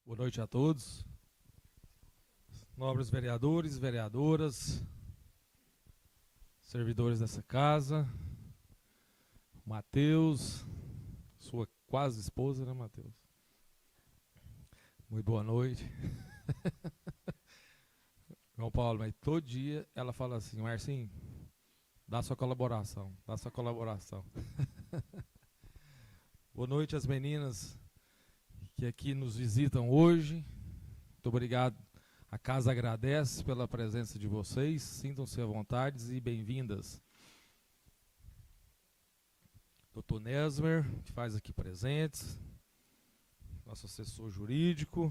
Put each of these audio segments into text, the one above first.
Boa noite a todos, nobres vereadores, vereadoras, servidores dessa casa, Matheus, sua quase esposa, né, Matheus? Muito boa noite. João Paulo, mas todo dia ela fala assim: Marcinho, dá sua colaboração, dá sua colaboração. Boa noite às meninas que aqui nos visitam hoje. Muito obrigado. A casa agradece pela presença de vocês. Sintam-se à vontade e bem-vindas. Dr. Nesmer, que faz aqui presentes. Nosso assessor jurídico.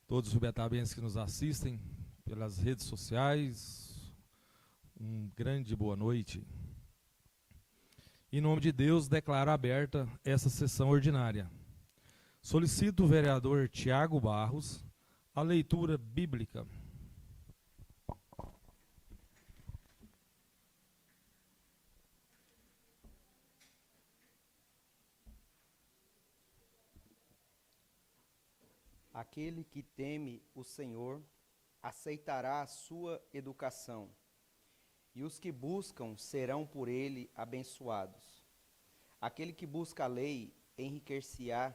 Todos os ubetabenses que nos assistem pelas redes sociais. Grande boa noite. Em nome de Deus, declaro aberta essa sessão ordinária. Solicito o vereador Tiago Barros a leitura bíblica. Aquele que teme o Senhor aceitará a sua educação, e os que buscam serão por ele abençoados. Aquele que busca a lei enriquecer-se-á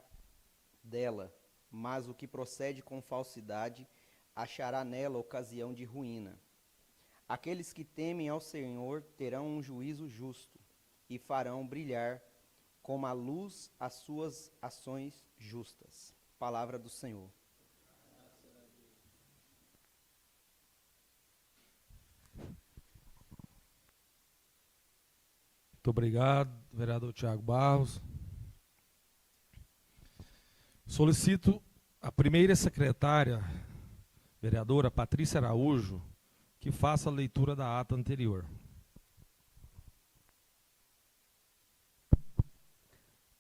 dela, mas o que procede com falsidade achará nela ocasião de ruína. Aqueles que temem ao Senhor terão um juízo justo e farão brilhar como a luz as suas ações justas. Palavra do Senhor. Muito obrigado, vereador Tiago Barros. Solicito a primeira secretária, vereadora Patrícia Araújo, que faça a leitura da ata anterior.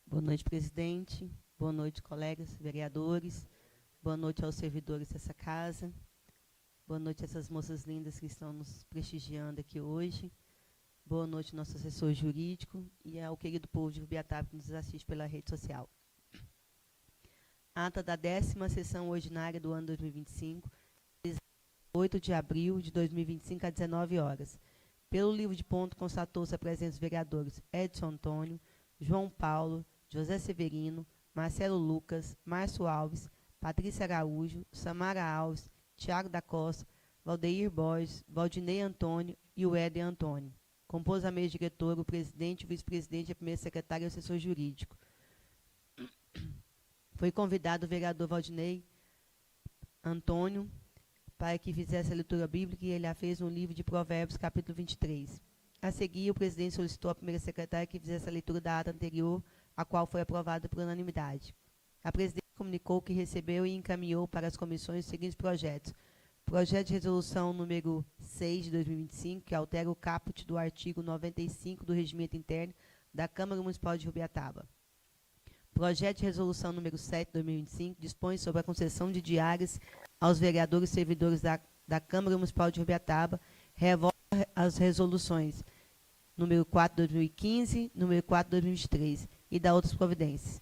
Boa noite, presidente. Boa noite, colegas vereadores. Boa noite aos servidores dessa casa. Boa noite a essas moças lindas que estão nos prestigiando aqui hoje. Boa noite, nosso assessor jurídico e ao querido povo de Rubiataba que nos assiste pela rede social. Ata da 10ª sessão ordinária do ano 2025, 8 de abril de 2025, às 19 horas. Pelo livro de ponto, constatou-se a presença dos vereadores Edson Antônio, João Paulo, José Severino, Marcelo Lucas, Márcio Alves, Patrícia Araújo, Samara Alves, Tiago da Costa, Valdeir Borges, Valdinei Antônio e o Éder Antônio. Compôs a mesa diretora o presidente, o vice-presidente, a primeira secretária e o assessor jurídico. Foi convidado o vereador Valdinei Antônio para que fizesse a leitura bíblica e ele a fez no livro de Provérbios, capítulo 23. A seguir, o presidente solicitou à primeira secretária que fizesse a leitura da ata anterior, a qual foi aprovada por unanimidade. A presidente comunicou que recebeu e encaminhou para as comissões os seguintes projetos. Projeto de resolução número 6 de 2025, que altera o caput do artigo 95 do Regimento Interno da Câmara Municipal de Rubiataba. Projeto de resolução número 7 de 2025, dispõe sobre a concessão de diárias aos vereadores e servidores da Câmara Municipal de Rubiataba, revoga as resoluções número 4 de 2015, número 4 de 2023 e dá outras providências.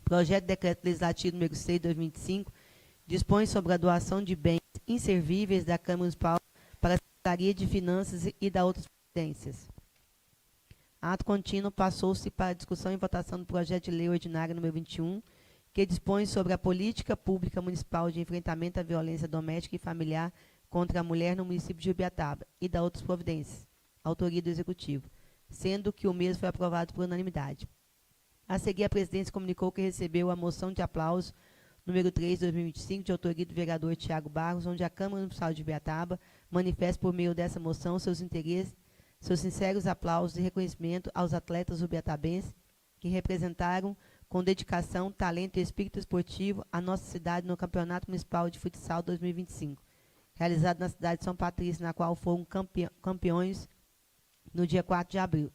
Projeto de decreto legislativo número 6 de 2025, dispõe sobre a doação de bens inservíveis da Câmara Municipal para a Secretaria de Finanças e dá outras providências. Ato contínuo passou-se para a discussão e votação do projeto de lei ordinária número 21, que dispõe sobre a política pública municipal de enfrentamento à violência doméstica e familiar contra a mulher no município de Rubiataba e dá outras providências. Autoria do Executivo, sendo que o mesmo foi aprovado por unanimidade. A seguir, a presidência comunicou que recebeu a moção de aplauso número 3 de 2025, de autoria do vereador Tiago Barros, onde a Câmara Municipal de Rubiataba manifesta por meio dessa moção seus interesses, seus sinceros aplausos e reconhecimento aos atletas rubiatabenses que representaram com dedicação, talento e espírito esportivo a nossa cidade no Campeonato Municipal de Futsal 2025, realizado na cidade de São Patrício, na qual foram campeões no dia 4 de abril.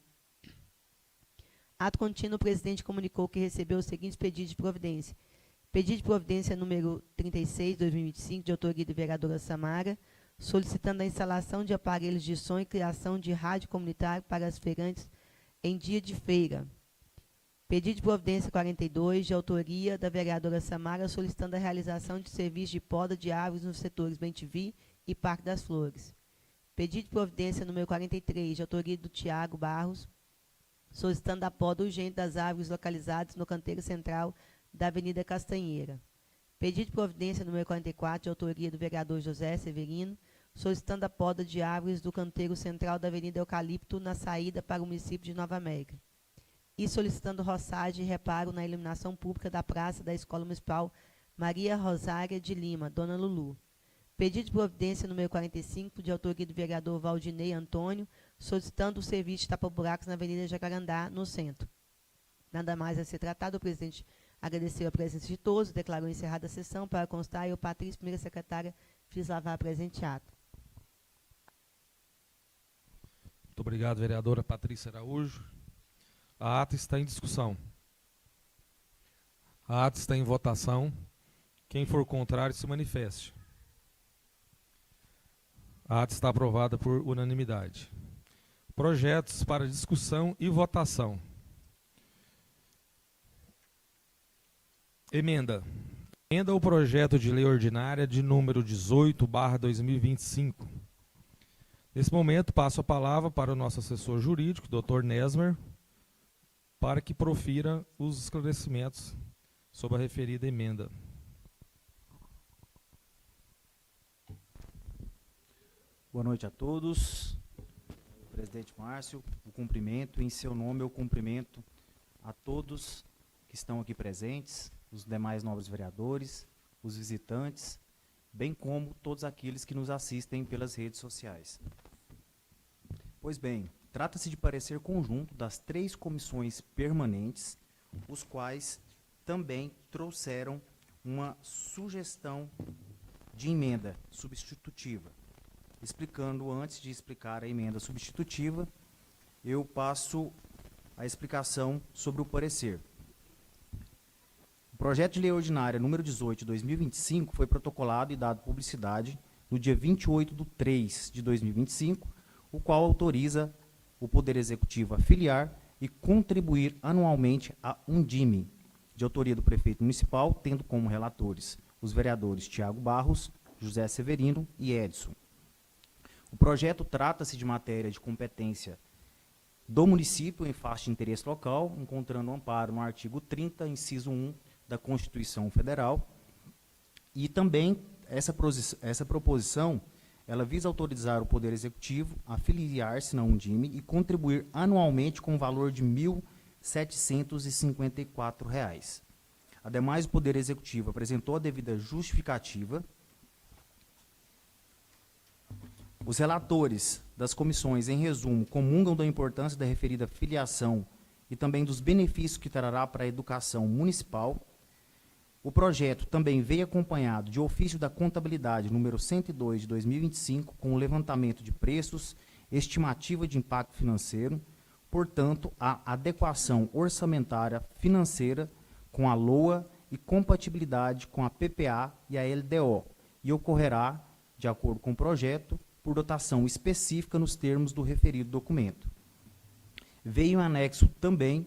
Ato contínuo, o presidente comunicou que recebeu os seguintes pedidos de providência. Pedido de providência número 36, de 2025, de autoria da vereadora Samara, solicitando a instalação de aparelhos de som e criação de rádio comunitário para as feirantes em dia de feira. Pedido de providência 42, de autoria da vereadora Samara, solicitando a realização de serviço de poda de árvores nos setores Bem-te-Vi e Parque das Flores. Pedido de providência número 43, de autoria do Tiago Barros, solicitando a poda urgente das árvores localizadas no canteiro central da Avenida Castanheira. Pedido de providência número 44, de autoria do vereador José Severino, solicitando a poda de árvores do canteiro central da Avenida Eucalipto na saída para o município de Nova América. E solicitando roçagem e reparo na iluminação pública da praça da Escola Municipal Maria Rosária de Lima, Dona Lulu. Pedido de providência número 45, de autoria do vereador Valdinei Antônio, solicitando o serviço de tapa-buracos na Avenida Jacarandá, no centro. Nada mais a ser tratado, o presidente agradeceu a presença de todos, declarou encerrada a sessão. Para constar, eu, Patrícia, primeira secretária, fiz lavar presente ato. Muito obrigado, vereadora Patrícia Araújo. A ata está em discussão. A ata está em votação. Quem for contrário, se manifeste. A ata está aprovada por unanimidade. Projetos para discussão e votação. Emenda. Emenda ao projeto de lei ordinária de número 18/2025. Nesse momento, passo a palavra para o nosso assessor jurídico, Dr. Nesmer, para que profira os esclarecimentos sobre a referida emenda. Boa noite a todos. Presidente Márcio, o cumprimento, em seu nome eu cumprimento a todos que estão aqui presentes, os demais nobres vereadores, os visitantes, bem como todos aqueles que nos assistem pelas redes sociais. Pois bem, trata-se de parecer conjunto das 3 comissões permanentes, os quais também trouxeram uma sugestão de emenda substitutiva. Explicando, antes de explicar a emenda substitutiva, eu passo a explicação sobre o parecer. O projeto de lei ordinária número 18 de 2025 foi protocolado e dado publicidade no dia 28/3/2025, o qual autoriza o Poder Executivo a filiar e contribuir anualmente a Undime, de autoria do prefeito municipal, tendo como relatores os vereadores Tiago Barros, José Severino e Edson. O projeto trata-se de matéria de competência do município em face de interesse local, encontrando amparo no artigo 30, inciso 1 da Constituição Federal. E também essa proposição, ela visa autorizar o Poder Executivo a filiar-se na Undime e contribuir anualmente com o valor de R$ 1.754. Ademais, o Poder Executivo apresentou a devida justificativa. Os relatores das comissões, em resumo, comungam da importância da referida filiação e também dos benefícios que trará para a educação municipal. O projeto também veio acompanhado de ofício da contabilidade número 102 de 2025, com o levantamento de preços, estimativa de impacto financeiro, portanto, a adequação orçamentária financeira com a LOA e compatibilidade com a PPA e a LDO, e ocorrerá, de acordo com o projeto, por dotação específica nos termos do referido documento. Veio em anexo também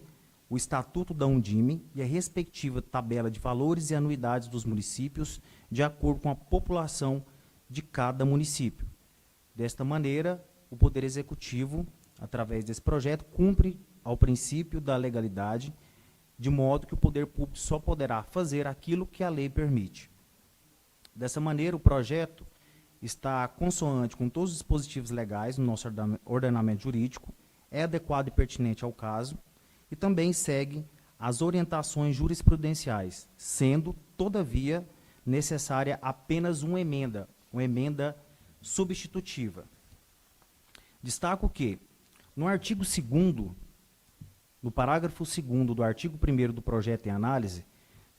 o Estatuto da Undime e a respectiva tabela de valores e anuidades dos municípios, de acordo com a população de cada município. Desta maneira, o Poder Executivo, através desse projeto, cumpre ao princípio da legalidade, de modo que o poder público só poderá fazer aquilo que a lei permite. Dessa maneira, o projeto está consoante com todos os dispositivos legais no nosso ordenamento jurídico, é adequado e pertinente ao caso, e também segue as orientações jurisprudenciais, sendo, todavia, necessária apenas uma emenda substitutiva. Destaco que, no artigo 2º, no parágrafo 2º do artigo 1º do projeto em análise,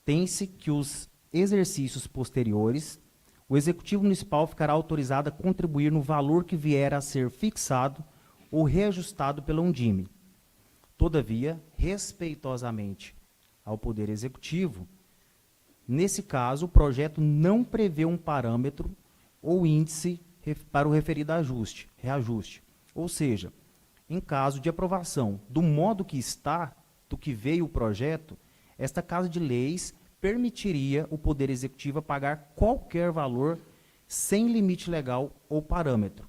tem-se que os exercícios posteriores, o Executivo Municipal ficará autorizado a contribuir no valor que vier a ser fixado ou reajustado pela Undime. Todavia, respeitosamente ao Poder Executivo, nesse caso, o projeto não prevê um parâmetro ou índice para o referido reajuste. Ou seja, em caso de aprovação do modo que está, do que veio o projeto, esta Casa de Leis permitiria o Poder Executivo pagar qualquer valor sem limite legal ou parâmetro.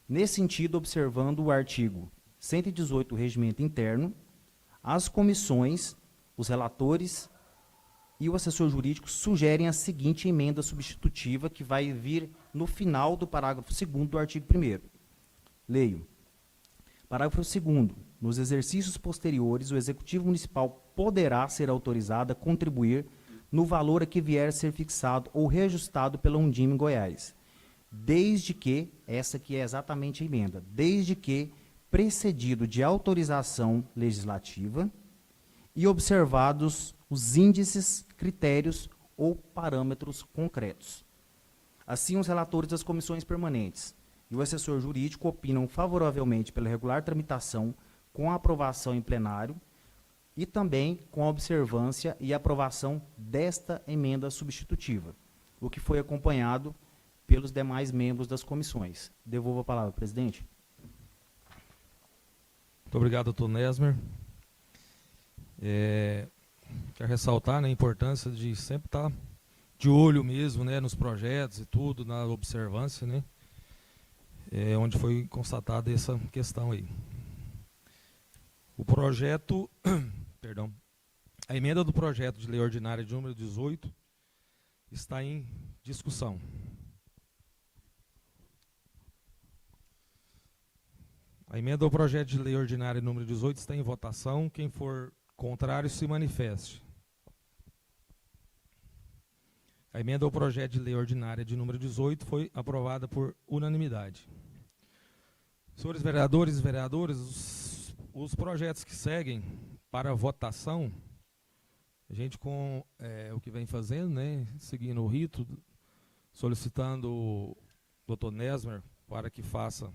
Nesse sentido, observando o artigo 118 do Regimento Interno, as comissões, os relatores e o assessor jurídico sugerem a seguinte emenda substitutiva, que vai vir no final do parágrafo 2º do artigo 1º. Leio. Parágrafo 2º. Nos exercícios posteriores, o Executivo Municipal poderá ser autorizado a contribuir no valor a que vier a ser fixado ou reajustado pela Undime Goiás, desde que, essa que é exatamente a emenda, desde que precedido de autorização legislativa e observados os índices, critérios ou parâmetros concretos. Assim, os relatores das comissões permanentes e o assessor jurídico opinam favoravelmente pela regular tramitação com a aprovação em plenário e também com a observância e aprovação desta emenda substitutiva, o que foi acompanhado pelos demais membros das comissões. Devolvo a palavra, presidente. Muito obrigado, doutor Nesmer. Quero ressaltar, né, a importância de sempre estar de olho mesmo, né, nos projetos e tudo, na observância, né, onde foi constatada essa questão aí. O projeto, perdão, a emenda do projeto de lei ordinária de número 18 está em discussão. A emenda ao projeto de lei ordinária número 18 está em votação. Quem for contrário, se manifeste. A emenda ao projeto de lei ordinária de número 18 foi aprovada por unanimidade. Senhores vereadores e vereadoras, os projetos que seguem para votação, a gente com o que vem fazendo, né, seguindo o rito, solicitando o doutor Nesmer para que faça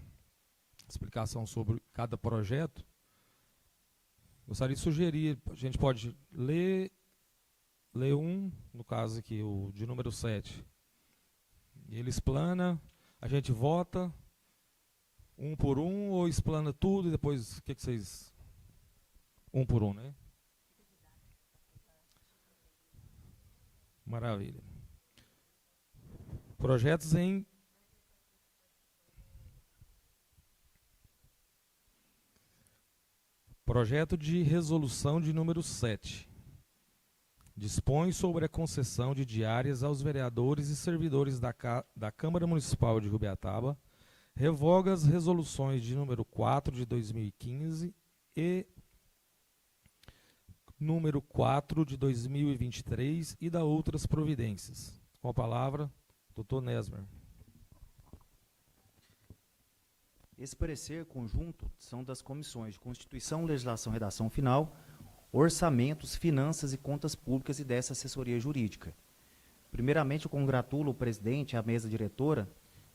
explicação sobre cada projeto, gostaria de sugerir, a gente pode ler um, no caso aqui, o de número 7. Ele explana, a gente vota um por um, ou explana tudo e depois, o que vocês... Um por um, né? Maravilha. Projetos em... Projeto de resolução de número 7. Dispõe sobre a concessão de diárias aos vereadores e servidores da Câmara Municipal de Rubiataba, revoga as resoluções de número 4 de 2015 e número 4 de 2023 e dá outras providências. Com a palavra, doutor Nesmer. Esse parecer conjunto são das comissões de Constituição, Legislação, Redação Final, Orçamentos, Finanças e Contas Públicas e dessa assessoria jurídica. Primeiramente, eu congratulo o presidente e a mesa diretora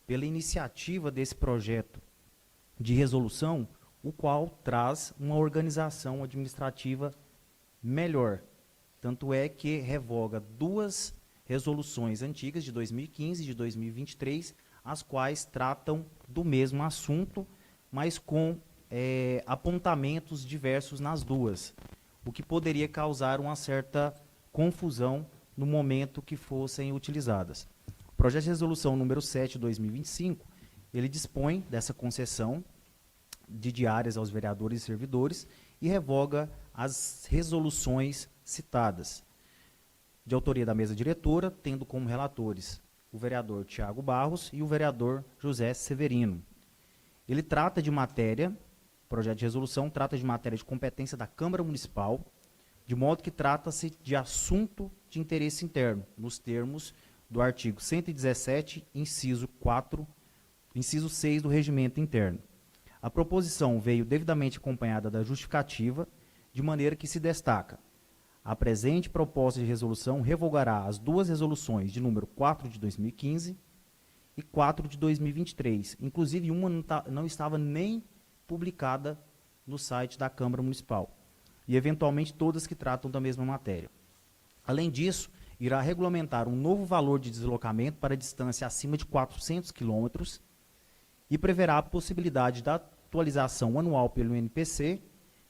pela iniciativa desse projeto de resolução, o qual traz uma organização administrativa melhor. Tanto é que revoga 2 resoluções antigas, de 2015 e de 2023, as quais tratam do mesmo assunto, mas com apontamentos diversos nas duas, o que poderia causar uma certa confusão no momento que fossem utilizadas. O projeto de resolução número 7 de 2025, ele dispõe dessa concessão de diárias aos vereadores e servidores e revoga as resoluções citadas, de autoria da mesa diretora, tendo como relatores o vereador Tiago Barros e o vereador José Severino. Ele trata de matéria, o projeto de resolução trata de matéria de competência da Câmara Municipal, de modo que trata-se de assunto de interesse interno, nos termos do artigo 117, inciso 4, inciso 6 do Regimento Interno. A proposição veio devidamente acompanhada da justificativa, de maneira que se destaca: a presente proposta de resolução revogará as 2 resoluções de número 4 de 2015 e 4 de 2023. Inclusive, uma não estava nem publicada no site da Câmara Municipal. E, eventualmente, todas que tratam da mesma matéria. Além disso, irá regulamentar um novo valor de deslocamento para distância acima de 400 quilômetros e preverá a possibilidade da atualização anual pelo INPC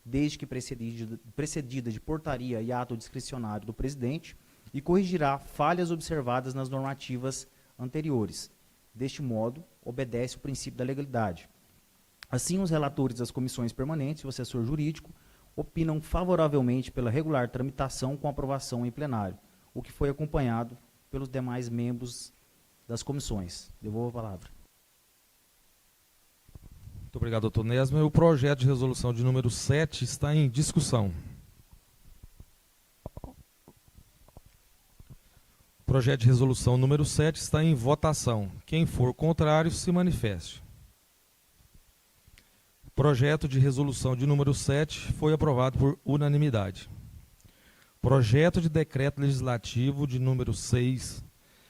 desde que precedida de portaria e ato discricionário do presidente, e corrigirá falhas observadas nas normativas anteriores. Deste modo, obedece o princípio da legalidade. Assim, os relatores das comissões permanentes e o assessor jurídico opinam favoravelmente pela regular tramitação com aprovação em plenário, o que foi acompanhado pelos demais membros das comissões. Devolvo a palavra. Muito obrigado, doutor Nesmer. O projeto de resolução de número 7 está em discussão. O projeto de resolução número 7 está em votação. Quem for contrário, se manifeste. O projeto de resolução de número 7 foi aprovado por unanimidade. Projeto de decreto legislativo de número 6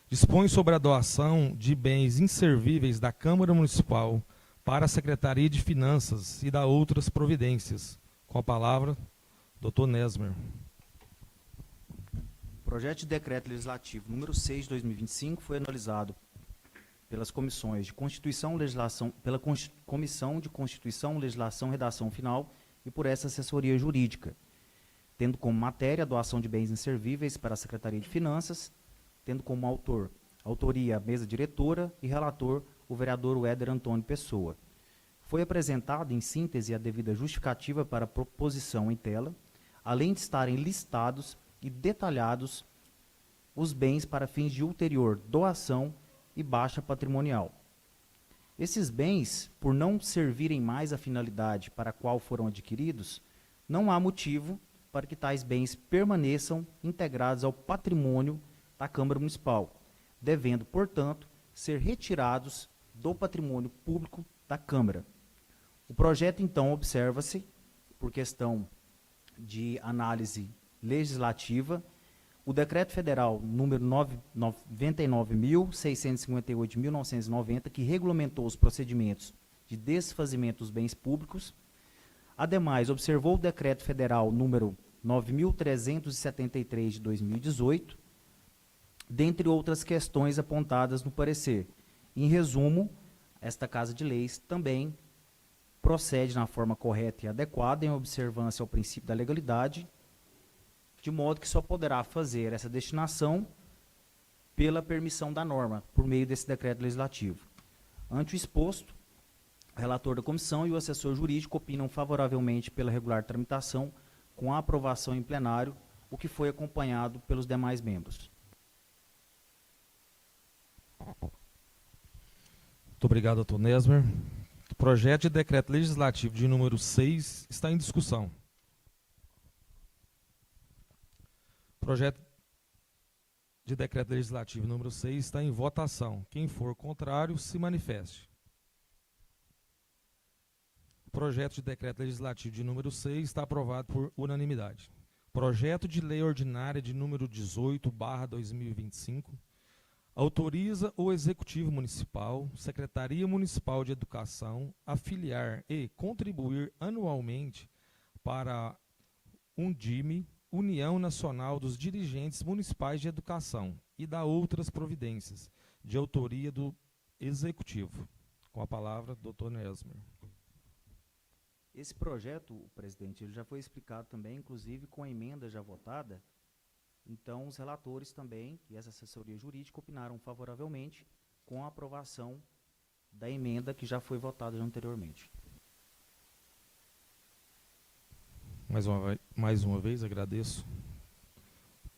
dispõe sobre a doação de bens inservíveis da Câmara Municipal para a Secretaria de Finanças e da outras providências. Com a palavra, doutor Nesmer. O projeto de decreto legislativo número 6 de 2025 foi analisado pelas comissões de Constituição, Legislação, pela Comissão de Constituição, Legislação, Redação Final e por essa assessoria jurídica, tendo como matéria a doação de bens inservíveis para a Secretaria de Finanças, tendo como autoria a mesa diretora e relator o vereador Éder Antônio Pessoa. Foi apresentado em síntese a devida justificativa para a proposição em tela, além de estarem listados e detalhados os bens para fins de ulterior doação e baixa patrimonial. Esses bens, por não servirem mais à finalidade para a qual foram adquiridos, não há motivo para que tais bens permaneçam integrados ao patrimônio da Câmara Municipal, devendo, portanto, ser retirados do patrimônio público da Câmara. O projeto, então, observa-se, por questão de análise legislativa, o Decreto Federal número 99.658 de 1990, que regulamentou os procedimentos de desfazimento dos bens públicos. Ademais, observou o Decreto Federal número 9.373 de 2018, dentre outras questões apontadas no parecer. Em resumo, esta Casa de Leis também procede na forma correta e adequada, em observância ao princípio da legalidade, de modo que só poderá fazer essa destinação pela permissão da norma, por meio desse decreto legislativo. Ante o exposto, o relator da comissão e o assessor jurídico opinam favoravelmente pela regular tramitação, com a aprovação em plenário, o que foi acompanhado pelos demais membros. Muito obrigado, doutor Nesmer. O projeto de decreto legislativo de número 6 está em discussão. O projeto de decreto legislativo número 6 está em votação. Quem for contrário, se manifeste. O projeto de decreto legislativo de número 6 está aprovado por unanimidade. Projeto de lei ordinária de número 18/2025 autoriza o Executivo Municipal, Secretaria Municipal de Educação, a filiar e contribuir anualmente para UNDIME, União Nacional dos Dirigentes Municipais de Educação, e da outras providências, de autoria do Executivo. Com a palavra, doutor Nesmer. Esse projeto, presidente, ele já foi explicado também, inclusive com a emenda já votada. Então, os relatores também, e essa assessoria jurídica, opinaram favoravelmente com a aprovação da emenda que já foi votada anteriormente. Mais uma vez, agradeço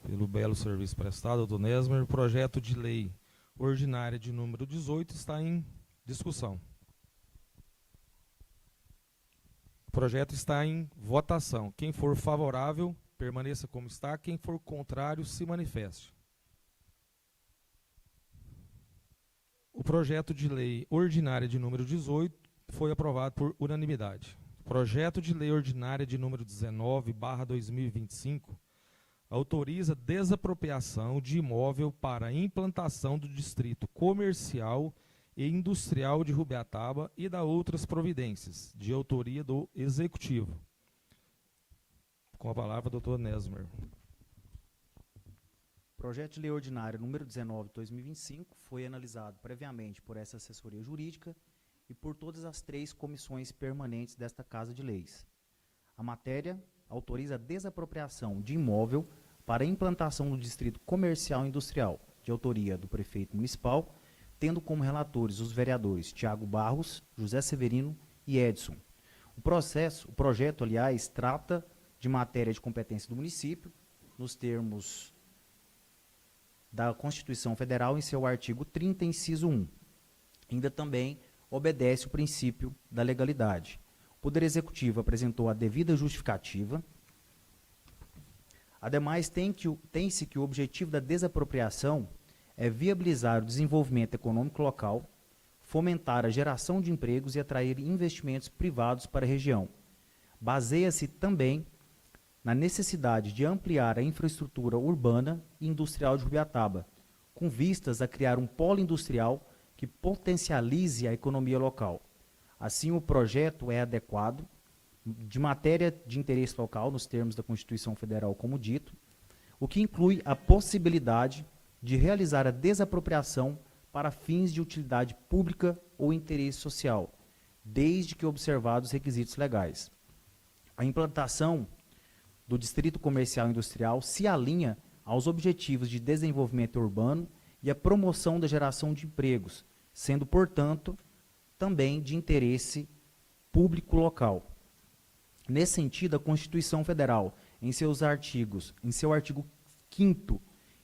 pelo belo serviço prestado, doutor Nesmer. O projeto de lei ordinária de número 18 está em discussão. O projeto está em votação. Quem for favorável, permaneça como está. Quem for contrário, se manifeste. O projeto de lei ordinária de número 18 foi aprovado por unanimidade. Projeto de lei ordinária de número 19/2025 autoriza desapropriação de imóvel para a implantação do distrito comercial e industrial de Rubiataba e da outras providências, de autoria do Executivo. Com a palavra, doutor Nesmer. O projeto de lei ordinária número 19/2025 foi analisado previamente por essa assessoria jurídica e por todas as 3 comissões permanentes desta Casa de Leis. A matéria autoriza a desapropriação de imóvel para a implantação do distrito comercial e industrial, de autoria do prefeito municipal, tendo como relatores os vereadores Tiago Barros, José Severino e Edson. O projeto, aliás, trata de matéria de competência do município, nos termos da Constituição Federal, em seu artigo 30, inciso 1. Ainda também obedece o princípio da legalidade. O Poder Executivo apresentou a devida justificativa. Ademais, tem-se que o objetivo da desapropriação é viabilizar o desenvolvimento econômico local, fomentar a geração de empregos e atrair investimentos privados para a região. Baseia-se também na necessidade de ampliar a infraestrutura urbana e industrial de Rubiataba, com vistas a criar um polo industrial que potencialize a economia local. Assim, o projeto é adequado, de matéria de interesse local, nos termos da Constituição Federal, como dito, o que inclui a possibilidade de realizar a desapropriação para fins de utilidade pública ou interesse social, desde que observados os requisitos legais. A implantação do Distrito Comercial e Industrial se alinha aos objetivos de desenvolvimento urbano e a promoção da geração de empregos, sendo, portanto, também de interesse público local. Nesse sentido, a Constituição Federal, em seu artigo 5º,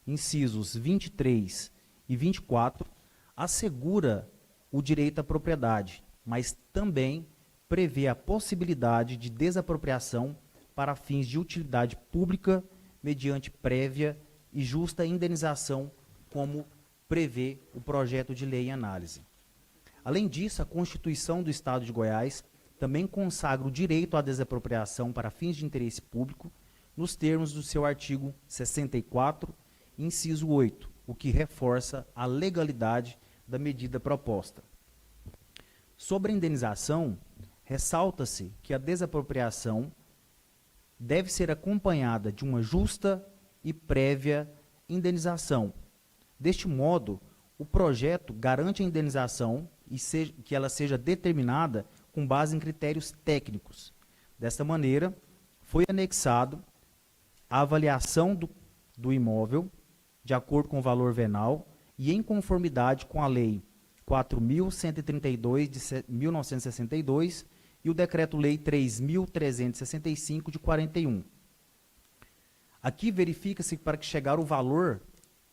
incisos 23 e 24, assegura o direito à propriedade, mas também prevê a possibilidade de desapropriação para fins de utilidade pública mediante prévia e justa indenização, como prevê o projeto de lei em análise. Além disso, a Constituição do Estado de Goiás também consagra o direito à desapropriação para fins de interesse público, nos termos do seu artigo 64, inciso 8, o que reforça a legalidade da medida proposta. Sobre a indenização, ressalta-se que a desapropriação deve ser acompanhada de uma justa e prévia indenização. Deste modo, o projeto garante a indenização e que ela seja determinada com base em critérios técnicos. Desta maneira, foi anexado a avaliação do imóvel de acordo com o valor venal e em conformidade com a Lei 4.132 de 1962 e o Decreto-Lei 3.365 de 41. Aqui verifica-se que para que chegar o valor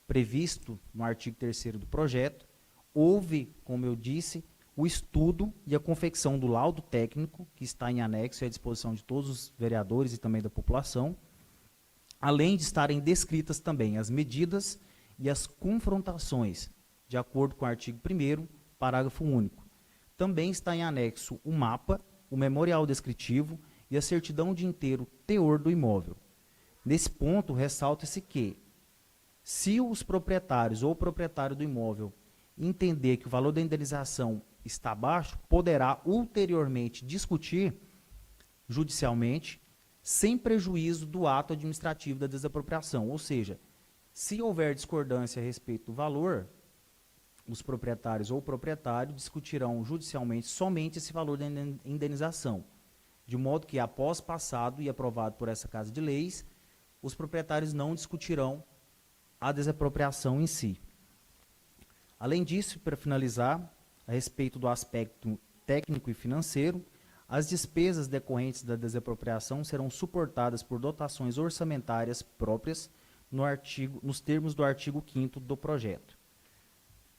previsto no artigo 3º do projeto, houve, como eu disse, o estudo e a confecção do laudo técnico, que está em anexo e à disposição de todos os vereadores e também da população, além de estarem descritas também as medidas e as confrontações, de acordo com o artigo 1º, parágrafo único. Também está em anexo o mapa, o memorial descritivo e a certidão de inteiro teor do imóvel. Nesse ponto, ressalta-se que, se os proprietários ou o proprietário do imóvel entender que o valor da indenização está baixo, poderá ulteriormente discutir judicialmente, sem prejuízo do ato administrativo da desapropriação. Ou seja, se houver discordância a respeito do valor, os proprietários ou o proprietário discutirão judicialmente somente esse valor da indenização, de modo que, após passado e aprovado por essa Casa de Leis, os proprietários não discutirão a desapropriação em si. Além disso, para finalizar, a respeito do aspecto técnico e financeiro, as despesas decorrentes da desapropriação serão suportadas por dotações orçamentárias próprias nos termos do artigo 5º do projeto.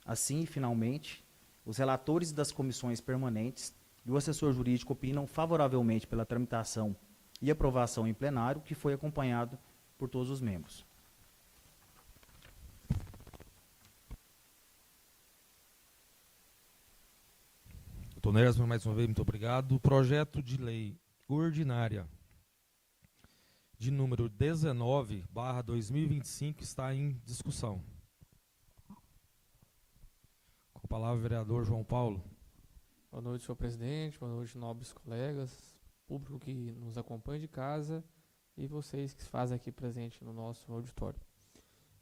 Assim, finalmente, os relatores das comissões permanentes e o assessor jurídico opinam favoravelmente pela tramitação e aprovação em plenário, que foi acompanhado por todos os membros. Doutor Nersman, mais uma vez, muito obrigado. O projeto de lei ordinária de número 19/2025 está em discussão. Com a palavra, o vereador João Paulo. Boa noite, senhor presidente. Boa noite, nobres colegas, público que nos acompanha de casa e vocês que se fazem aqui presente no nosso auditório.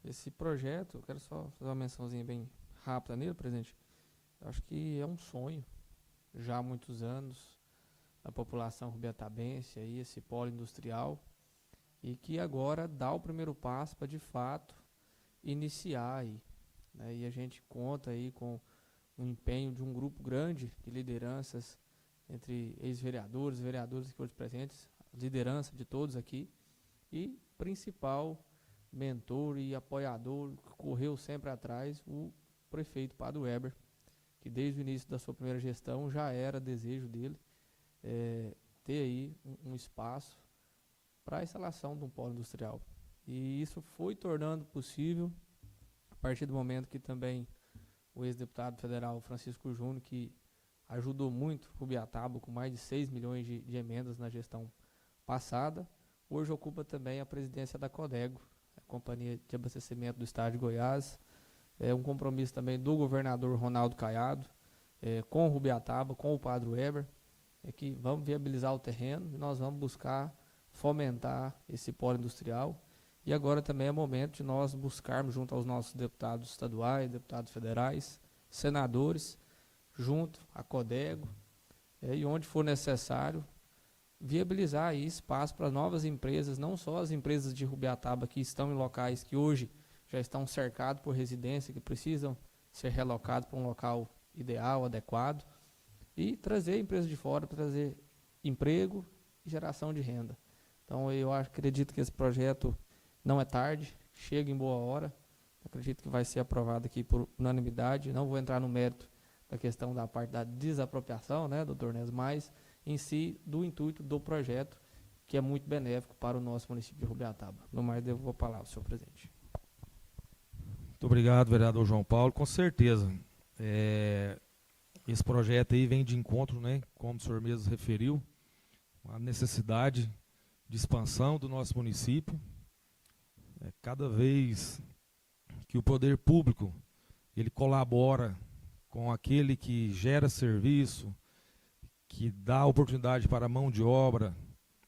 Esse projeto, eu quero só fazer uma mençãozinha bem rápida nele, presidente. Eu acho que é um sonho, já há muitos anos, da população rubiatabense, aí, esse polo industrial, e que agora dá o primeiro passo para, de fato, iniciar aí, né? E a gente conta aí com o empenho de um grupo grande de lideranças, entre ex-vereadores, vereadores aqui hoje presentes, liderança de todos aqui, e principal mentor e apoiador, que correu sempre atrás, o prefeito Padre Weber, que desde o início da sua primeira gestão já era desejo dele ter aí um espaço para a instalação de um polo industrial. E isso foi tornando possível a partir do momento que também o ex-deputado federal Francisco Júnior, que ajudou muito Rubiataba com mais de 6 milhões de emendas na gestão passada, hoje ocupa também a presidência da Codego, a Companhia de Abastecimento do Estado de Goiás. É um compromisso também do governador Ronaldo Caiado, com o Rubiataba, com o Padre Weber, que vamos viabilizar o terreno e nós vamos buscar fomentar esse polo industrial. E agora também é momento de nós buscarmos, junto aos nossos deputados estaduais, deputados federais, senadores, junto à Codego, e onde for necessário, viabilizar aí espaço para novas empresas, não só as empresas de Rubiataba que estão em locais que hoje já estão cercados por residência, que precisam ser relocados para um local ideal, adequado, e trazer empresas de fora para trazer emprego e geração de renda. Então eu acredito que esse projeto não é tarde, chega em boa hora, acredito que vai ser aprovado aqui por unanimidade. Não vou entrar no mérito da questão da parte da desapropriação, né, doutor Nes, mas em si do intuito do projeto, que é muito benéfico para o nosso município de Rubiataba. No mais, devo a palavra, senhor presidente. Muito obrigado, vereador João Paulo. Com certeza, esse projeto aí vem de encontro, né, como o senhor mesmo referiu, a necessidade de expansão do nosso município. Cada vez que o poder público ele colabora com aquele que gera serviço, que dá oportunidade para a mão de obra,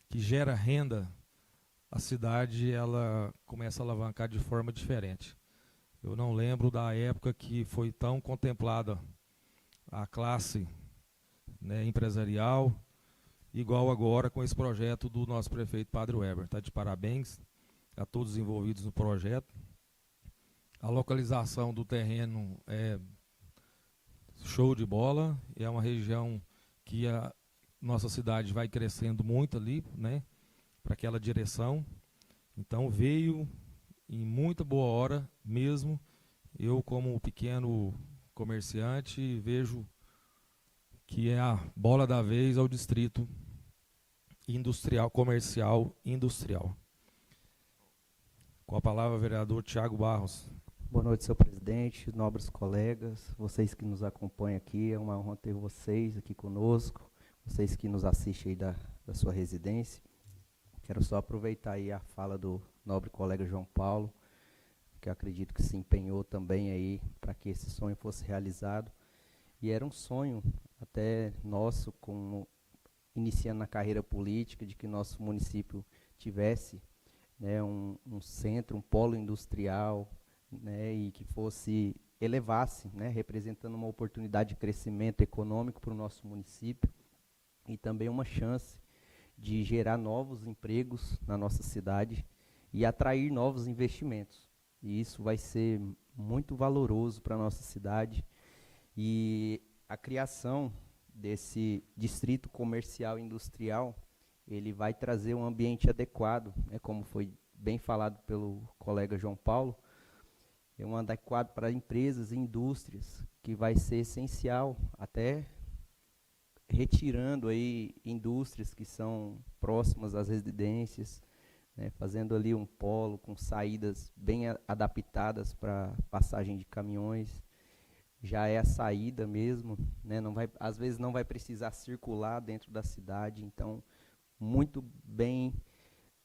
que gera renda, a cidade ela começa a alavancar de forma diferente. Eu não lembro da época que foi tão contemplada a classe, né, empresarial, igual agora com esse projeto do nosso prefeito Padre Weber. Está de parabéns a todos os envolvidos no projeto. A localização do terreno é show de bola, é uma região que a nossa cidade vai crescendo muito ali, né, para aquela direção. Então veio em muita boa hora mesmo. Eu, como pequeno comerciante, vejo que é a bola da vez ao distrito industrial, comercial industrial. Com a palavra, vereador Tiago Barros. Boa noite, senhor presidente, nobres colegas, vocês que nos acompanham aqui, é uma honra ter vocês aqui conosco, vocês que nos assistem aí da sua residência. Quero só aproveitar aí a fala do nobre colega João Paulo, que eu acredito que se empenhou também aí para que esse sonho fosse realizado. E era um sonho até nosso, iniciando na carreira política, de que nosso município tivesse, né, um centro, um polo industrial, né, e que elevasse, né, representando uma oportunidade de crescimento econômico para o nosso município e também uma chance de gerar novos empregos na nossa cidade e atrair novos investimentos. E isso vai ser muito valoroso para a nossa cidade. E a criação desse distrito comercial e industrial, ele vai trazer um ambiente adequado, né, como foi bem falado pelo colega João Paulo, é um adequado para empresas e indústrias, que vai ser essencial, até retirando aí indústrias que são próximas às residências, né, fazendo ali um polo com saídas bem adaptadas para passagem de caminhões. Já é a saída mesmo, né, às vezes não vai precisar circular dentro da cidade, então muito bem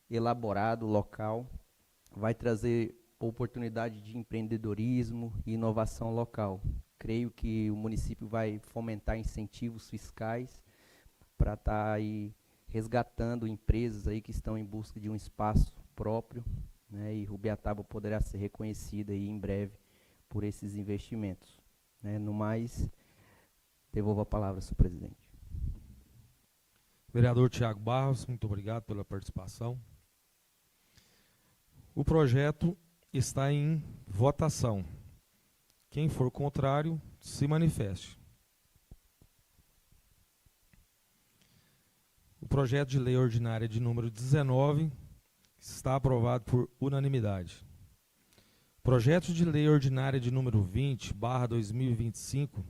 elaborado o local, vai trazer oportunidade de empreendedorismo e inovação local. Creio que o município vai fomentar incentivos fiscais para estar aí resgatando empresas aí que estão em busca de um espaço próprio, né, e Rubiataba poderá ser reconhecida aí em breve por esses investimentos, né. No mais, devolvo a palavra, senhor presidente. Vereador Tiago Barros, muito obrigado pela participação. O projeto está em votação. Quem for contrário, se manifeste. O projeto de lei ordinária de número 19 está aprovado por unanimidade. Projeto de lei ordinária de número 20/2025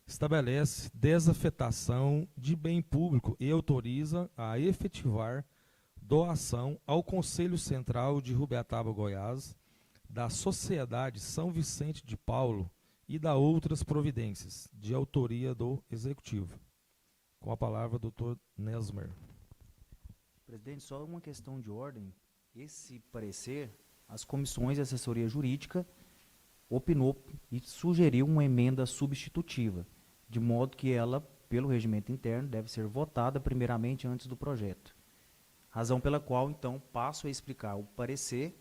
estabelece desafetação de bem público e autoriza a efetivar doação ao Conselho Central de Rubiataba, Goiás, da Sociedade São Vicente de Paulo e da outras providências, de autoria do Executivo. Com a palavra, doutor Nesmer. Presidente, só uma questão de ordem. Esse parecer, as comissões de assessoria jurídica opinou e sugeriu uma emenda substitutiva, de modo que ela, pelo regimento interno, deve ser votada primeiramente antes do projeto. Razão pela qual, então, passo a explicar o parecer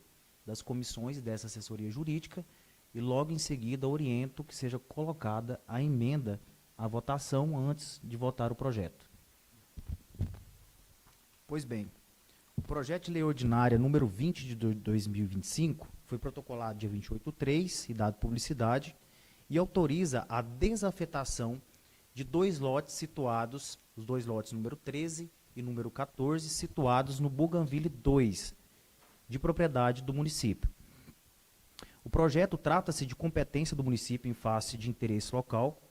das comissões e dessa assessoria jurídica e logo em seguida oriento que seja colocada a emenda à votação antes de votar o projeto. Pois bem, o projeto de lei ordinária número 20 de 2025 foi protocolado dia 28/3 e dado publicidade e autoriza a desafetação de dois lotes situados, os dois lotes número 13 e número 14, situados no Bougainville 2, de propriedade do município. O projeto trata-se de competência do município em face de interesse local,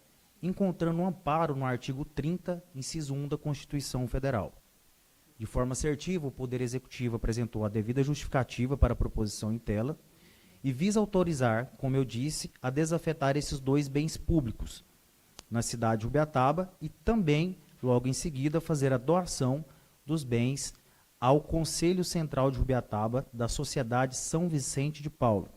encontrando um amparo no artigo 30, inciso 1 da Constituição Federal. De forma assertiva, o Poder Executivo apresentou a devida justificativa para a proposição em tela e visa autorizar, como eu disse, a desafetar esses dois bens públicos na cidade de Rubiataba e também, logo em seguida, fazer a doação dos bens ao Conselho Central de Rubiataba da Sociedade São Vicente de Paulo.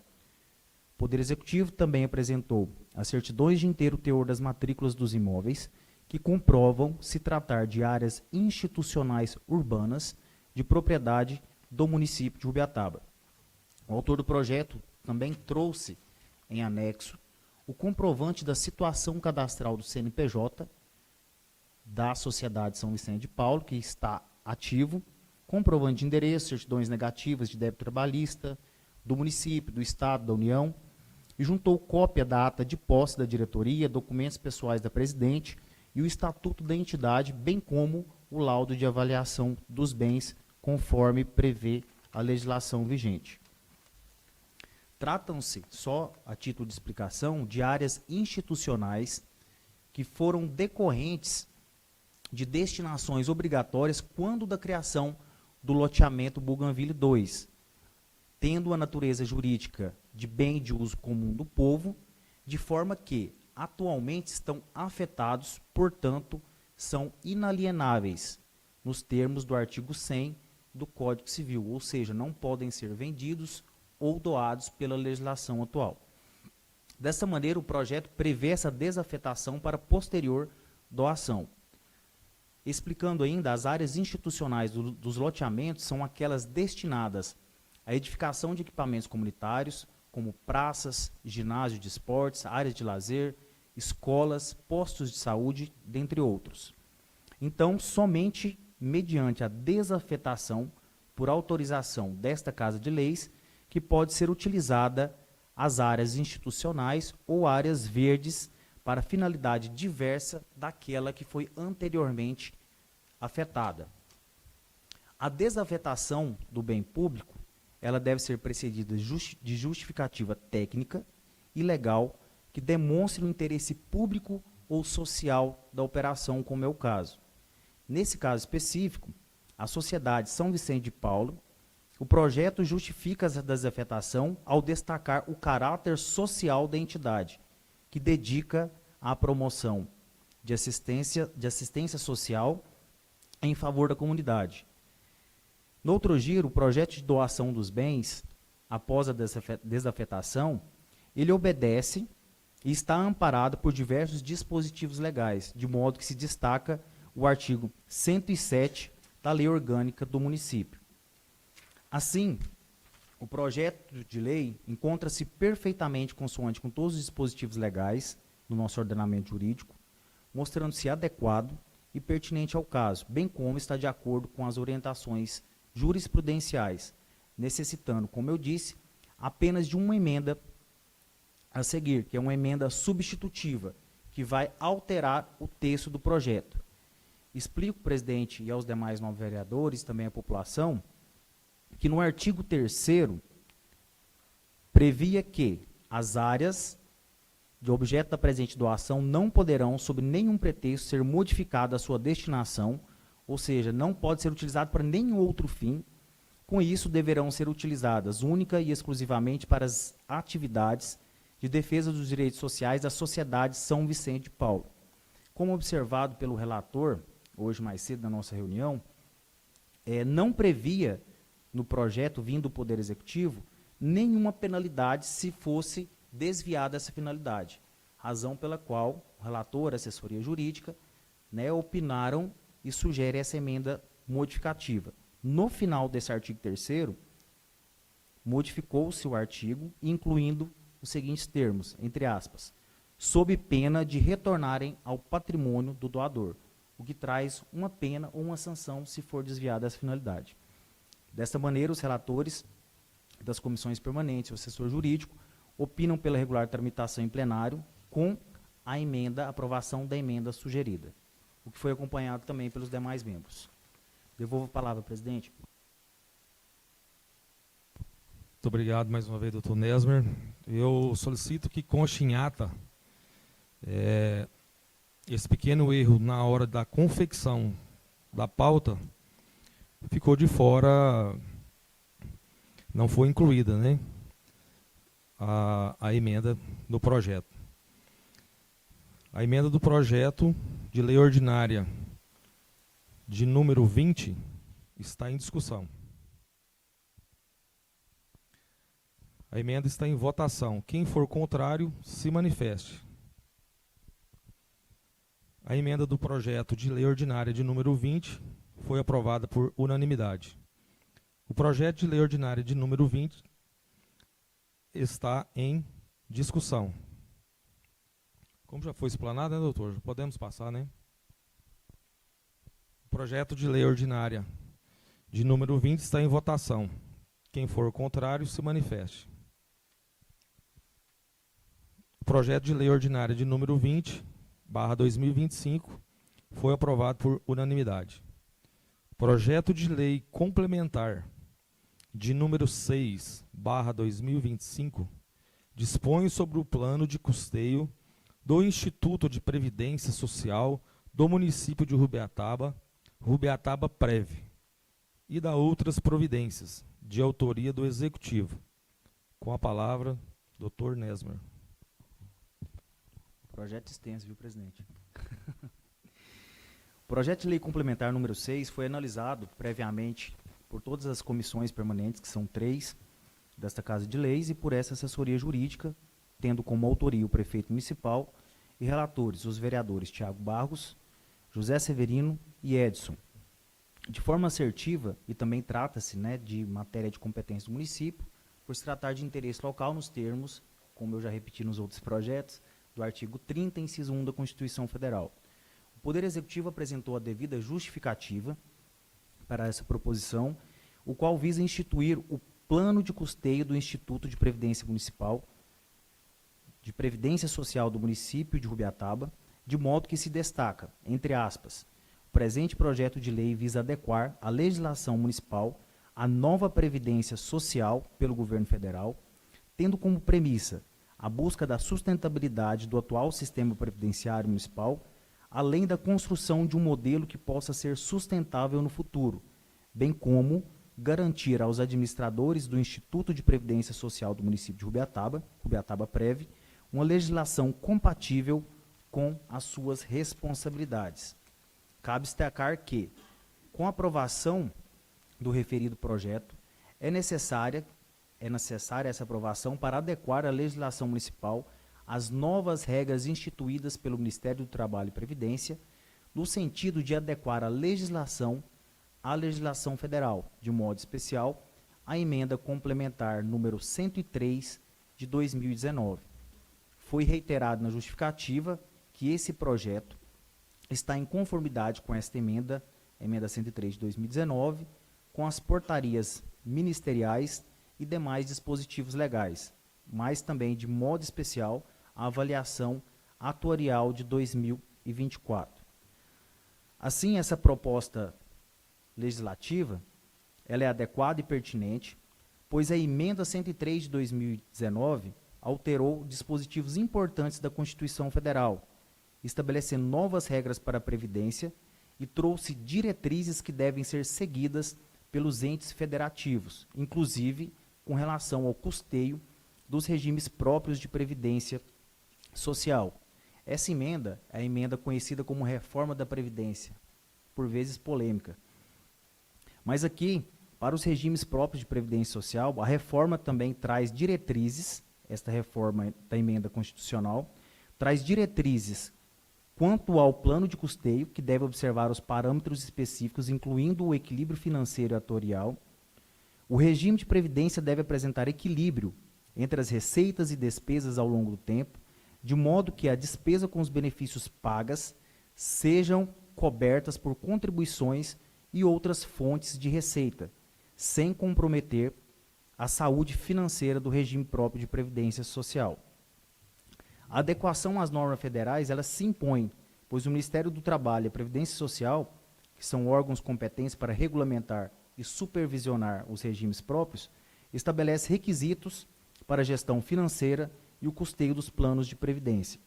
O Poder Executivo também apresentou as certidões de inteiro teor das matrículas dos imóveis que comprovam se tratar de áreas institucionais urbanas de propriedade do município de Rubiataba. O autor do projeto também trouxe em anexo o comprovante da situação cadastral do CNPJ da Sociedade São Vicente de Paulo, que está ativo, comprovante de endereço, certidões negativas de débito trabalhista do município, do Estado, da União, e juntou cópia da ata de posse da diretoria, documentos pessoais da presidente e o estatuto da entidade, bem como o laudo de avaliação dos bens, conforme prevê a legislação vigente. Tratam-se, só a título de explicação, de áreas institucionais que foram decorrentes de destinações obrigatórias quando da criação do loteamento Bougainville 2, tendo a natureza jurídica de bem de uso comum do povo, de forma que atualmente estão afetados, portanto, são inalienáveis, nos termos do artigo 100 do Código Civil, ou seja, não podem ser vendidos ou doados pela legislação atual. Dessa maneira, o projeto prevê essa desafetação para posterior doação. Explicando ainda, as áreas institucionais dos loteamentos são aquelas destinadas à edificação de equipamentos comunitários, como praças, ginásio de esportes, áreas de lazer, escolas, postos de saúde, dentre outros. Então, somente mediante a desafetação, por autorização desta Casa de Leis, que pode ser utilizada as áreas institucionais ou áreas verdes para finalidade diversa daquela que foi anteriormente afetada. A desafetação do bem público, ela deve ser precedida de justificativa técnica e legal que demonstre o interesse público ou social da operação, como é o caso. Nesse caso específico, a Sociedade São Vicente de Paulo, o projeto justifica a desafetação ao destacar o caráter social da entidade, que dedica à promoção de assistência social em favor da comunidade. No outro giro, o projeto de doação dos bens, após a desafetação, ele obedece e está amparado por diversos dispositivos legais, de modo que se destaca o artigo 107 da Lei Orgânica do Município. Assim, o projeto de lei encontra-se perfeitamente consoante com todos os dispositivos legais do nosso ordenamento jurídico, mostrando-se adequado e pertinente ao caso, bem como está de acordo com as orientações jurisprudenciais, necessitando, como eu disse, apenas de uma emenda a seguir, que é uma emenda substitutiva, que vai alterar o texto do projeto. Explico, presidente, e aos demais novos vereadores, também à população, que no artigo 3º previa que as áreas de objeto da presente doação não poderão, sob nenhum pretexto, ser modificada a sua destinação, ou seja, não pode ser utilizado para nenhum outro fim. Com isso, deverão ser utilizadas única e exclusivamente para as atividades de defesa dos direitos sociais da sociedade São Vicente de Paulo. Como observado pelo relator, hoje mais cedo na nossa reunião, não previa no projeto vindo do Poder Executivo nenhuma penalidade se fosse desviada essa finalidade, razão pela qual o relator, a assessoria jurídica, opinaram e sugerem essa emenda modificativa. No final desse artigo 3º, modificou-se o artigo, incluindo os seguintes termos, entre aspas, sob pena de retornarem ao patrimônio do doador, o que traz uma pena ou uma sanção se for desviada essa finalidade. Desta maneira, os relatores das comissões permanentes, o assessor jurídico, opinam pela regular tramitação em plenário com a aprovação da emenda sugerida, o que foi acompanhado também pelos demais membros. Devolvo a palavra, presidente. Muito obrigado mais uma vez, doutor Nesmer. Eu solicito que conste em ata esse pequeno erro na hora da confecção da pauta ficou de fora, não foi incluída, né, a emenda do projeto. A emenda do projeto de lei ordinária de número 20 está em discussão. A emenda está em votação. Quem for contrário, se manifeste. A emenda do projeto de lei ordinária de número 20 foi aprovada por unanimidade. O projeto de lei ordinária de número 20 está em discussão. Como já foi explanado, né, doutor? Podemos passar, né? O projeto de lei ordinária de número 20 está em votação. Quem for contrário, se manifeste. O projeto de lei ordinária de número 20/2025 foi aprovado por unanimidade. Projeto de lei complementar de número 6/2025 dispõe sobre o plano de custeio do Instituto de Previdência Social do município de Rubiataba, Rubiataba Prev, e da outras providências, de autoria do Executivo. Com a palavra, doutor Nesmer. Projeto extenso, viu, presidente? O projeto de lei complementar número 6 foi analisado previamente por todas as comissões permanentes, que são 3, desta Casa de Leis, e por essa assessoria jurídica, tendo como autoria o prefeito municipal e relatores os vereadores Tiago Barros, José Severino e Edson. De forma assertiva, e também trata-se, de matéria de competência do município, por se tratar de interesse local nos termos, como eu já repeti nos outros projetos, do artigo 30, inciso 1 da Constituição Federal. O Poder Executivo apresentou a devida justificativa para essa proposição, o qual visa instituir o plano de custeio do Instituto de Previdência Municipal, de Previdência Social do município de Rubiataba, de modo que se destaca, entre aspas, o presente projeto de lei visa adequar a legislação municipal à nova Previdência Social pelo governo federal, tendo como premissa a busca da sustentabilidade do atual sistema previdenciário municipal, além da construção de um modelo que possa ser sustentável no futuro, bem como garantir aos administradores do Instituto de Previdência Social do município de Rubiataba, Rubiataba Prev, uma legislação compatível com as suas responsabilidades. Cabe destacar que, com a aprovação do referido projeto, é necessária essa aprovação para adequar a legislação municipal às novas regras instituídas pelo Ministério do Trabalho e Previdência, no sentido de adequar a legislação à legislação federal, de modo especial, a emenda complementar número 103 de 2019. Foi reiterado na justificativa que esse projeto está em conformidade com esta emenda, emenda 103 de 2019, com as portarias ministeriais e demais dispositivos legais, mas também, de modo especial, a avaliação atuarial de 2024. Assim, essa proposta legislativa, ela é adequada e pertinente, pois a emenda 103 de 2019 alterou dispositivos importantes da Constituição Federal, estabelecendo novas regras para a Previdência e trouxe diretrizes que devem ser seguidas pelos entes federativos, inclusive com relação ao custeio dos regimes próprios de previdência social. Essa emenda é a emenda conhecida como reforma da Previdência, por vezes polêmica. Mas aqui, para os regimes próprios de previdência social, a reforma também traz diretrizes, esta reforma da emenda constitucional, traz diretrizes quanto ao plano de custeio, que deve observar os parâmetros específicos, incluindo o equilíbrio financeiro e atuarial. O regime de previdência deve apresentar equilíbrio entre as receitas e despesas ao longo do tempo, de modo que a despesa com os benefícios pagas sejam cobertas por contribuições e outras fontes de receita, sem comprometer a saúde financeira do regime próprio de previdência social. A adequação às normas federais, ela se impõe, pois o Ministério do Trabalho e a Previdência Social, que são órgãos competentes para regulamentar e supervisionar os regimes próprios, estabelece requisitos para a gestão financeira e o custeio dos planos de previdência.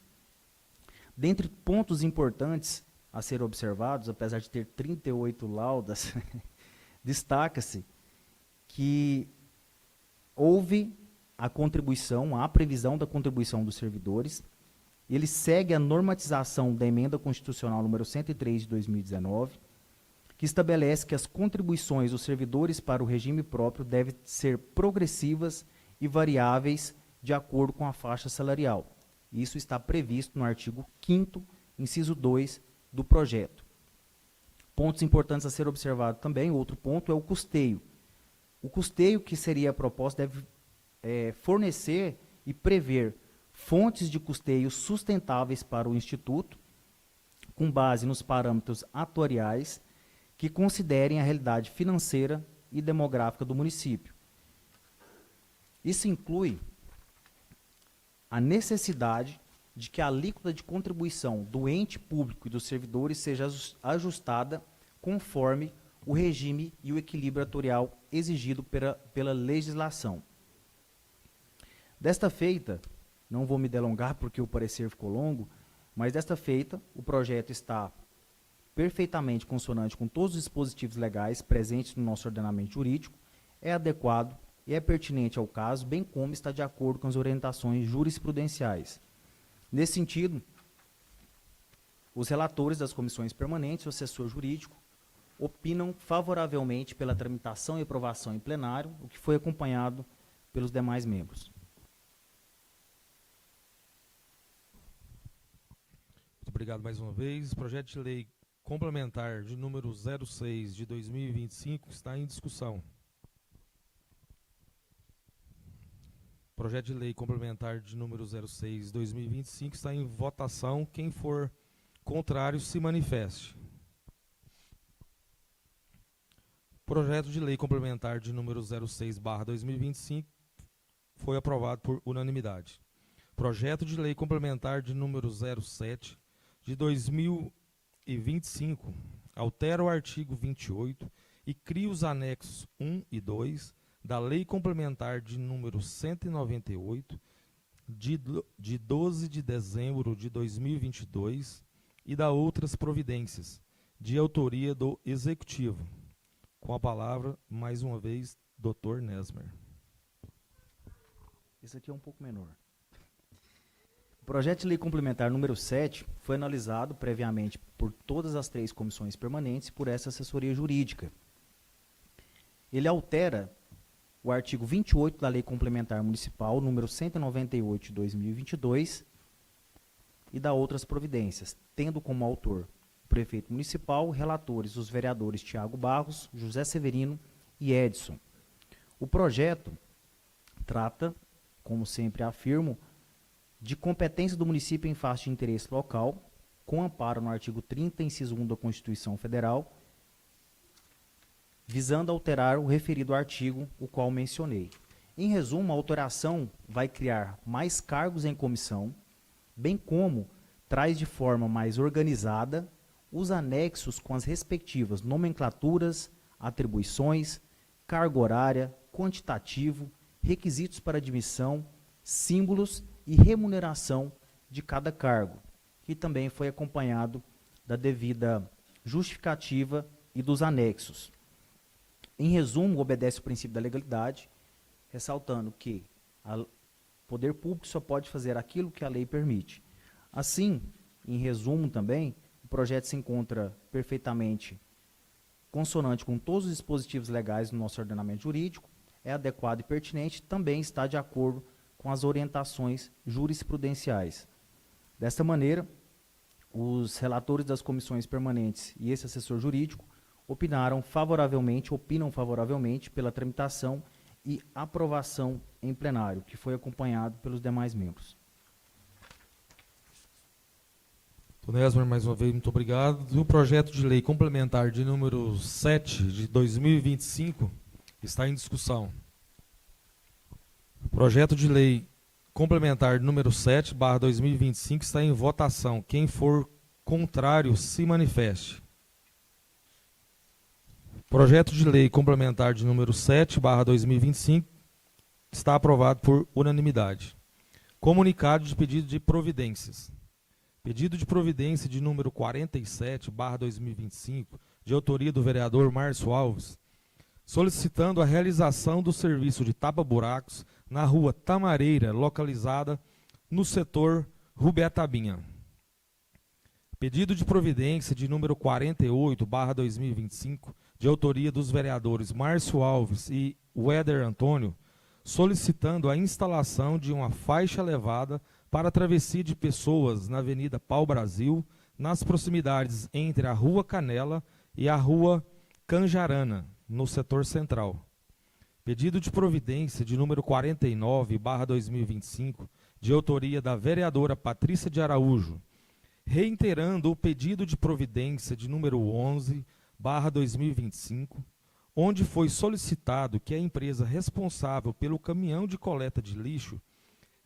Dentre pontos importantes a ser observados, apesar de ter 38 laudas, destaca-se que houve a contribuição, a previsão da contribuição dos servidores. Ele segue a normatização da emenda constitucional número 103 de 2019, que estabelece que as contribuições dos servidores para o regime próprio devem ser progressivas e variáveis de acordo com a faixa salarial. Isso está previsto no artigo 5º, inciso 2 do projeto. Pontos importantes a ser observado também, outro ponto é o custeio. O custeio que seria proposto deve fornecer e prever fontes de custeio sustentáveis para o Instituto, com base nos parâmetros atuariais que considerem a realidade financeira e demográfica do município. Isso inclui a necessidade de que a alíquota de contribuição do ente público e dos servidores seja ajustada conforme o regime e o equilíbrio atuarial exigido pela legislação. Desta feita, não vou me delongar porque o parecer ficou longo, mas desta feita, o projeto está perfeitamente consonante com todos os dispositivos legais presentes no nosso ordenamento jurídico, é adequado e é pertinente ao caso, bem como está de acordo com as orientações jurisprudenciais. Nesse sentido, os relatores das comissões permanentes e o assessor jurídico opinam favoravelmente pela tramitação e aprovação em plenário, o que foi acompanhado pelos demais membros. Muito obrigado mais uma vez. Projeto de lei complementar de número 06 de 2025 está em discussão. Projeto de lei complementar de número 06 de 2025 está em votação. Quem for contrário se manifeste. Projeto de lei complementar de número 06/2025 foi aprovado por unanimidade. Projeto de lei complementar de número 07 de 2025 altera o artigo 28 e cria os anexos 1 e 2 da Lei Complementar de número 198 de 12 de dezembro de 2022 e da outras providências de autoria do Executivo. Com a palavra, mais uma vez, Dr. Nesmer. Esse aqui é um pouco menor. O projeto de lei complementar número 7 foi analisado previamente por todas as 3 comissões permanentes e por essa assessoria jurídica. Ele altera o artigo 28 da Lei Complementar Municipal, número 198 de 2022, e da outras providências, tendo como autor o prefeito municipal, relatores os vereadores Tiago Barros, José Severino e Edson. O projeto trata, como sempre afirmo, de competência do município em face de interesse local, com amparo no artigo 30, inciso 1 da Constituição Federal, visando alterar o referido artigo, o qual mencionei. Em resumo, a alteração vai criar mais cargos em comissão, bem como traz de forma mais organizada os anexos com as respectivas nomenclaturas, atribuições, carga horária, quantitativo, requisitos para admissão, símbolos e remuneração de cada cargo, que também foi acompanhado da devida justificativa e dos anexos. Em resumo, obedece o princípio da legalidade, ressaltando que o poder público só pode fazer aquilo que a lei permite. Assim, em resumo também, o projeto se encontra perfeitamente consonante com todos os dispositivos legais do nosso ordenamento jurídico, é adequado e pertinente, também está de acordo com as orientações jurisprudenciais. Desta maneira, os relatores das comissões permanentes e esse assessor jurídico opinam favoravelmente pela tramitação e aprovação em plenário, que foi acompanhado pelos demais membros. Dona Esmer, mais uma vez, muito obrigado. E o projeto de lei complementar de número 7 de 2025 está em discussão. O projeto de lei complementar número 7/2025 está em votação. Quem for contrário, se manifeste. O projeto de lei complementar de número 7/2025 está aprovado por unanimidade. Comunicado de pedido de providências. Pedido de providência de número 47/2025, de autoria do vereador Márcio Alves, solicitando a realização do serviço de tapa-buracos na rua Tamareira, localizada no setor Rubetabinha. Pedido de providência de número 48/2025, de autoria dos vereadores Márcio Alves e Weder Antônio, solicitando a instalação de uma faixa elevada para a travessia de pessoas na Avenida Pau-Brasil, nas proximidades entre a Rua Canela e a Rua Canjarana, no setor central. Pedido de providência de número 49/2025, de autoria da vereadora Patrícia de Araújo, reiterando o pedido de providência de número 11/2025, onde foi solicitado que a empresa responsável pelo caminhão de coleta de lixo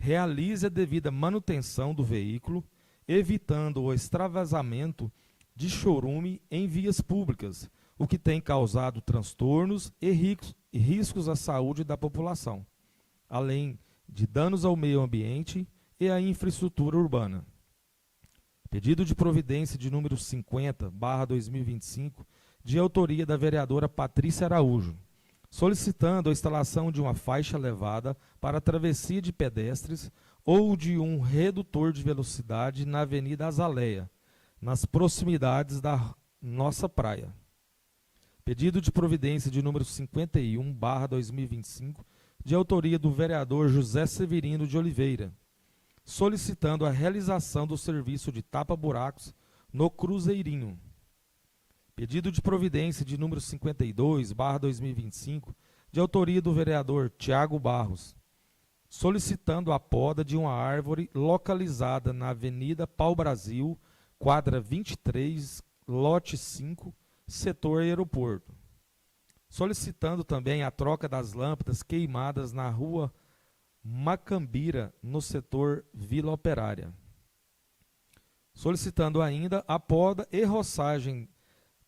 realize a devida manutenção do veículo, evitando o extravasamento de chorume em vias públicas, o que tem causado transtornos e riscos à saúde da população, além de danos ao meio ambiente e à infraestrutura urbana. Pedido de providência de número 50/2025, de autoria da vereadora Patrícia Araújo, solicitando a instalação de uma faixa elevada para a travessia de pedestres ou de um redutor de velocidade na Avenida Azaleia, nas proximidades da nossa praia. Pedido de providência de número 51/2025, de autoria do vereador José Severino de Oliveira, solicitando a realização do serviço de tapa-buracos no Cruzeirinho. Pedido de providência de número 52/2025, de autoria do vereador Tiago Barros, solicitando a poda de uma árvore localizada na Avenida Pau-Brasil, quadra 23, lote 5, setor aeroporto. Solicitando também a troca das lâmpadas queimadas na rua Macambira, no setor Vila Operária. Solicitando ainda a poda e roçagem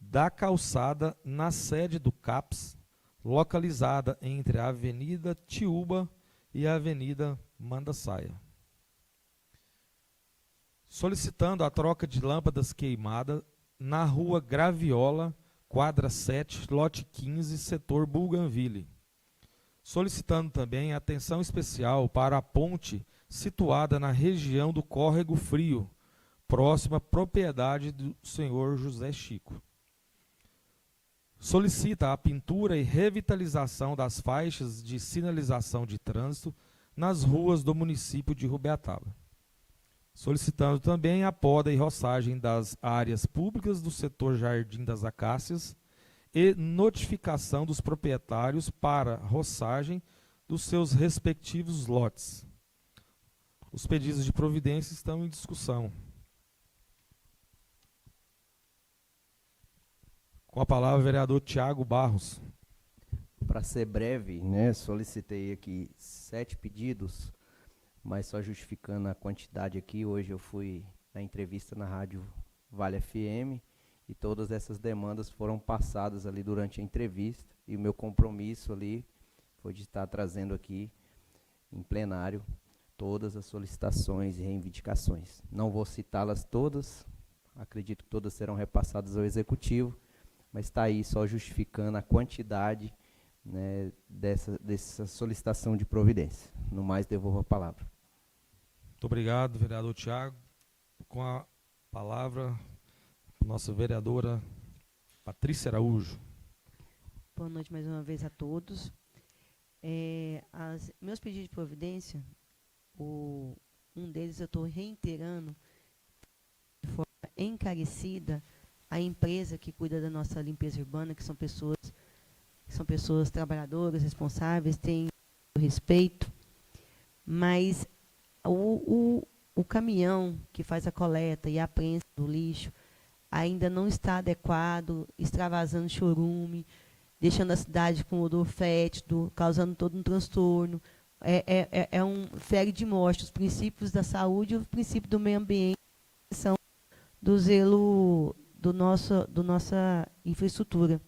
da calçada na sede do CAPS, localizada entre a Avenida Tiúba e a Avenida Mandaçaia. Solicitando a troca de lâmpadas queimadas na Rua Graviola, quadra 7, lote 15, setor Bougainville. Solicitando também atenção especial para a ponte situada na região do Córrego Frio, próxima à propriedade do senhor José Chico. Solicita a pintura e revitalização das faixas de sinalização de trânsito nas ruas do município de Rubeataba. Solicitando também a poda e roçagem das áreas públicas do setor Jardim das Acácias e notificação dos proprietários para roçagem dos seus respectivos lotes. Os pedidos de providência estão em discussão. Com a palavra, vereador Tiago Barros. Para ser breve, né, solicitei aqui 7 pedidos, mas só justificando a quantidade aqui, hoje eu fui na entrevista na Rádio Vale FM e todas essas demandas foram passadas ali durante a entrevista e o meu compromisso ali foi de estar trazendo aqui em plenário todas as solicitações e reivindicações. Não vou citá-las todas, acredito que todas serão repassadas ao Executivo, mas está aí só justificando a quantidade, né, dessa solicitação de providência. No mais, devolvo a palavra. Muito obrigado, vereador Tiago. Com a palavra, nossa vereadora Patrícia Araújo. Boa noite mais uma vez a todos. Meus pedidos de providência, um deles eu estou reiterando de forma encarecida a empresa que cuida da nossa limpeza urbana, que são pessoas trabalhadoras, responsáveis, têm respeito, mas o caminhão que faz a coleta e a prensa do lixo ainda não está adequado, extravasando chorume, deixando a cidade com odor fétido, causando todo um transtorno. Fere de morte os princípios da saúde e os princípios do meio ambiente, que são do zelo do nossa infraestrutura.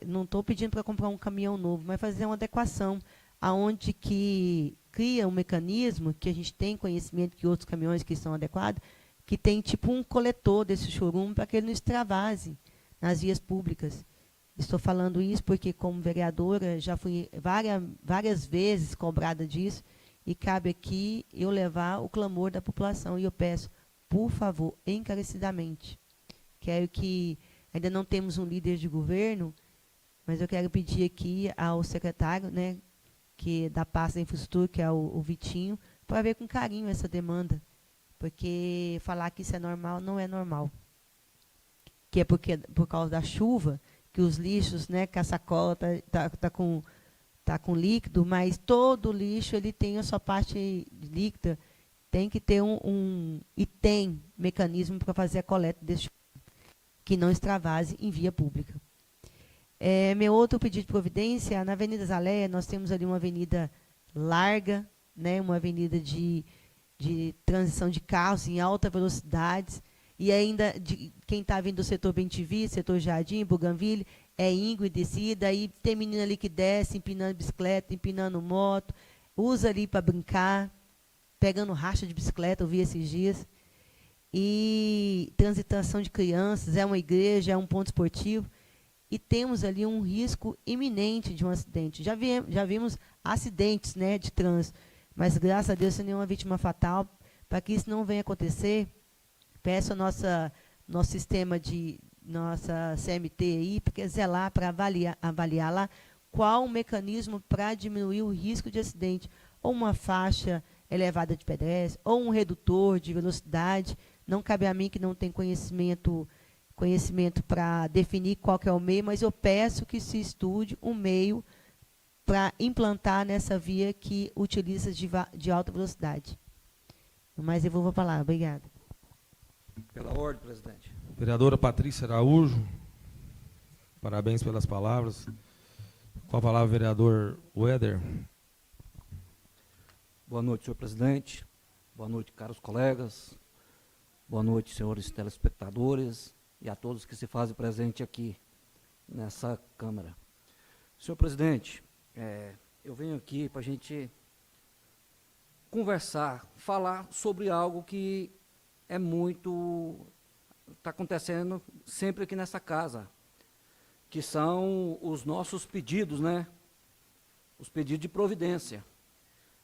Não estou pedindo para comprar um caminhão novo, mas fazer uma adequação, aonde que cria um mecanismo, que a gente tem conhecimento que outros caminhões que são adequados, que tem tipo um coletor desse chorume para que ele não extravase nas vias públicas. Estou falando isso porque, como vereadora, já fui várias vezes cobrada disso, e cabe aqui eu levar o clamor da população. E eu peço, por favor, encarecidamente, quero que, ainda não temos um líder de governo, mas eu quero pedir aqui ao secretário, né, que da pasta da infraestrutura, que é o Vitinho, para ver com carinho essa demanda, porque falar que isso é normal, não é normal. Que é por causa da chuva, que os lixos, né, que a sacola tá com líquido, mas todo lixo ele tem a sua parte líquida, tem que ter e tem mecanismo para fazer a coleta desse que não extravase em via pública. Meu outro pedido de providência, na Avenida Zaleia, nós temos ali uma avenida larga, né, uma avenida de transição de carros em alta velocidade, e ainda quem está vindo do setor Bem-TV, setor Jardim, Bougainville, é íngreme e descida, aí tem menina ali que desce, empinando bicicleta, empinando moto, usa ali para brincar, pegando racha de bicicleta, eu vi esses dias. E transitação de crianças, é uma igreja, é um ponto esportivo, e temos ali um risco iminente de um acidente. Já vimos acidentes, né, de trânsito, mas graças a Deus sem nenhuma vítima fatal. Para que isso não venha acontecer, peço ao nosso sistema nossa CMT aí, para zelar, para avaliar lá qual o mecanismo para diminuir o risco de acidente, ou uma faixa elevada de pedestre, ou um redutor de velocidade. Não cabe a mim, que não tem conhecimento para definir qual que é o meio, mas eu peço que se estude um meio para implantar nessa via que utiliza de alta velocidade. Mas eu vou falar. Obrigada. Pela ordem, presidente. Vereadora Patrícia Araújo, parabéns pelas palavras. Com a palavra, vereador Weder. Boa noite, senhor presidente. Boa noite, caros colegas. Boa noite, senhores telespectadores e a todos que se fazem presente aqui nessa Câmara. Senhor presidente, eu venho aqui para a gente conversar, falar sobre algo que está acontecendo sempre aqui nessa casa, que são os nossos pedidos, né? Os pedidos de providência.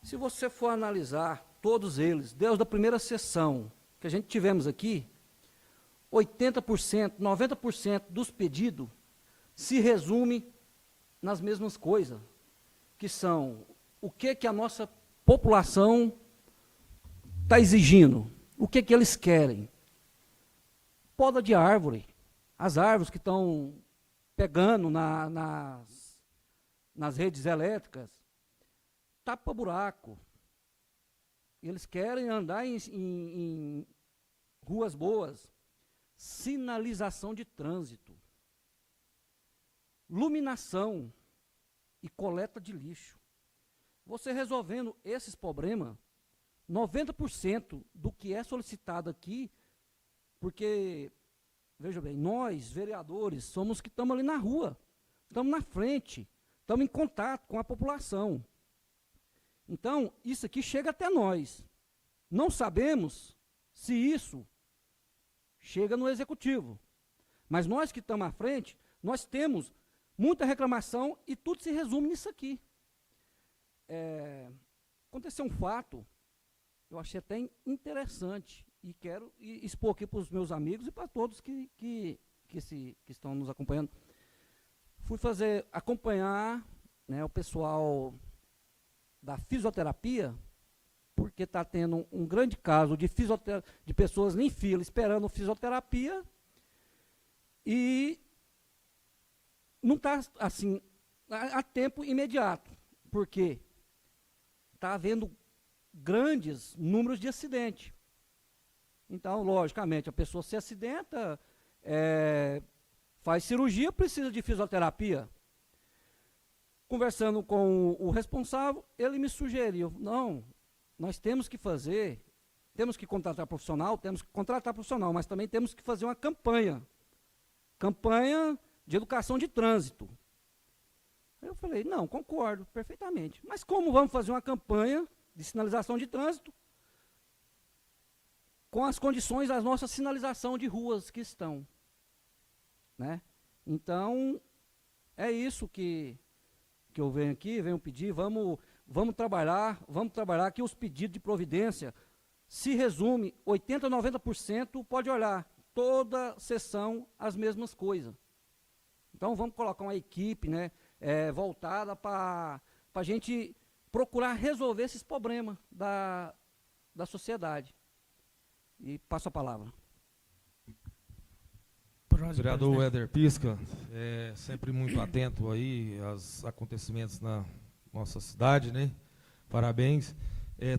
Se você for analisar todos eles, desde a primeira sessão que a gente tivemos aqui, 80%, 90% dos pedidos se resume nas mesmas coisas, que são o que a nossa população está exigindo, o que eles querem. Poda de árvore, as árvores que estão pegando nas redes elétricas, tapa-buraco. Eles querem andar em ruas boas. sinalização de trânsito, iluminação e coleta de lixo. Você resolvendo esses problemas, 90% do que é solicitado aqui, porque, veja bem, nós, vereadores, somos que estamos ali na rua, estamos na frente, estamos em contato com a população. Então, isso aqui chega até nós. Não sabemos se isso chega no executivo. Mas nós que estamos à frente, nós temos muita reclamação e tudo se resume nisso aqui. Aconteceu um fato, eu achei até interessante, e quero expor aqui para os meus amigos e para todos que estão nos acompanhando. Fui acompanhar, né, o pessoal da fisioterapia, porque está tendo um grande caso de pessoas em fila esperando fisioterapia e não está assim a tempo imediato, porque está havendo grandes números de acidente. Então, logicamente, a pessoa se acidenta, faz cirurgia, precisa de fisioterapia. Conversando com o responsável, ele me sugeriu, não, nós temos que contratar profissional, mas também temos que fazer uma campanha de educação de trânsito. Aí eu falei, não, concordo perfeitamente, mas como vamos fazer uma campanha de sinalização de trânsito com as condições da nossa sinalização de ruas que estão, né? Então, é isso que eu venho pedir, vamos trabalhar, que os pedidos de providência se resume 80%, 90%, pode olhar, toda sessão as mesmas coisas. Então, vamos colocar uma equipe, né, voltada para a gente procurar resolver esses problemas da sociedade. E passo a palavra. Vereador Éder Pisca, sempre muito atento aí aos acontecimentos na nossa cidade, né? Parabéns.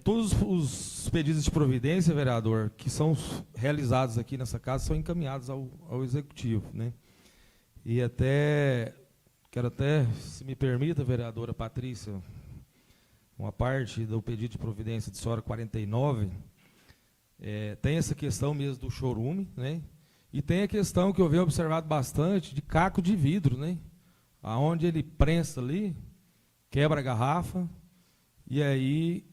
Todos os pedidos de providência, vereador, que são realizados aqui nessa casa, são encaminhados ao Executivo, né? E quero até, se me permita, vereadora Patrícia, uma parte do pedido de providência de senhora 49, tem essa questão mesmo do chorume, né? E tem a questão que eu venho observado bastante de caco de vidro, né? Aonde ele prensa ali, quebra a garrafa, e aí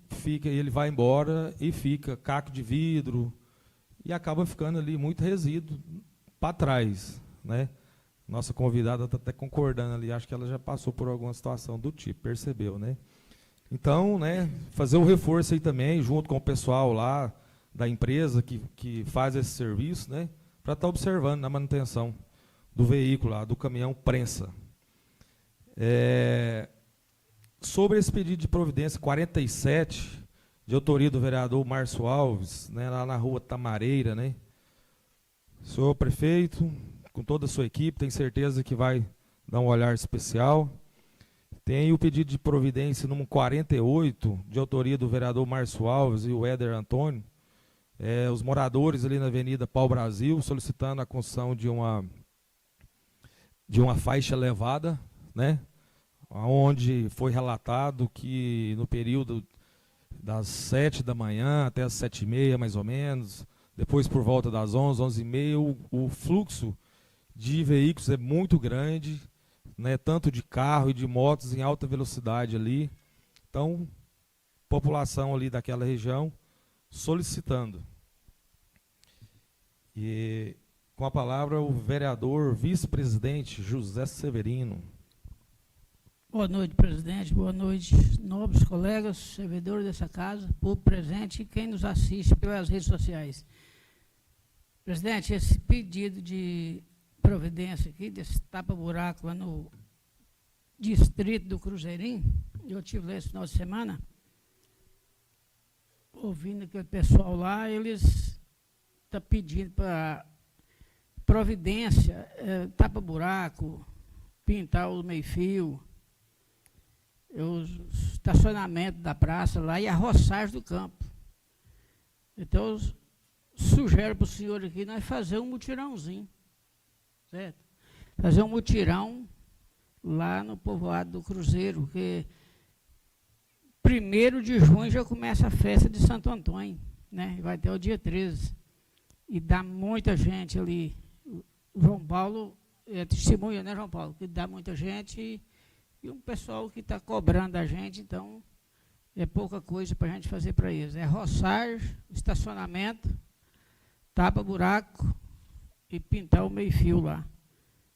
ele vai embora e fica caco de vidro, e acaba ficando ali muito resíduo para trás, né? Nossa convidada está até concordando ali, acho que ela já passou por alguma situação do tipo, percebeu, né? Então, né, fazer o reforço aí também, junto com o pessoal lá da empresa que faz esse serviço, né? Para estar observando na manutenção do veículo, lá, do caminhão prensa. Sobre esse pedido de providência 47, de autoria do vereador Márcio Alves, né, lá na rua Tamareira, né? Senhor prefeito, com toda a sua equipe, tenho certeza que vai dar um olhar especial. Tem o pedido de providência número 48, de autoria do vereador Márcio Alves e o Éder Antônio, os moradores ali na Avenida Pau Brasil, solicitando a construção de uma faixa elevada, né? Onde foi relatado que no período das 7 da manhã até as 7h30, mais ou menos, depois por volta das 11, 11h30, o fluxo de veículos é muito grande, né? Tanto de carro e de motos em alta velocidade ali. Então, população ali daquela região solicitando. E com a palavra o vereador vice-presidente José Severino. Boa noite, presidente. Boa noite, nobres colegas, servidores dessa casa, público presente e quem nos assiste pelas redes sociais. Presidente, esse pedido de providência aqui, desse tapa-buraco lá no distrito do Cruzeirinho, eu estive lá esse final de semana, ouvindo aquele pessoal lá, eles estão pedindo para providência, tapa-buraco, pintar o meio-fio, o estacionamento da praça lá e a roçagem do campo. Então, sugero para o senhor aqui nós fazer um mutirãozinho, certo? Fazer um mutirão lá no povoado do Cruzeiro, que 1º de junho já começa a festa de Santo Antônio, né? Vai até o dia 13. E dá muita gente ali. O João Paulo é testemunha, né, João Paulo? Que dá muita gente e um pessoal que está cobrando a gente, então é pouca coisa para a gente fazer para eles. É roçar, estacionamento, tapa buraco e pintar o meio-fio lá.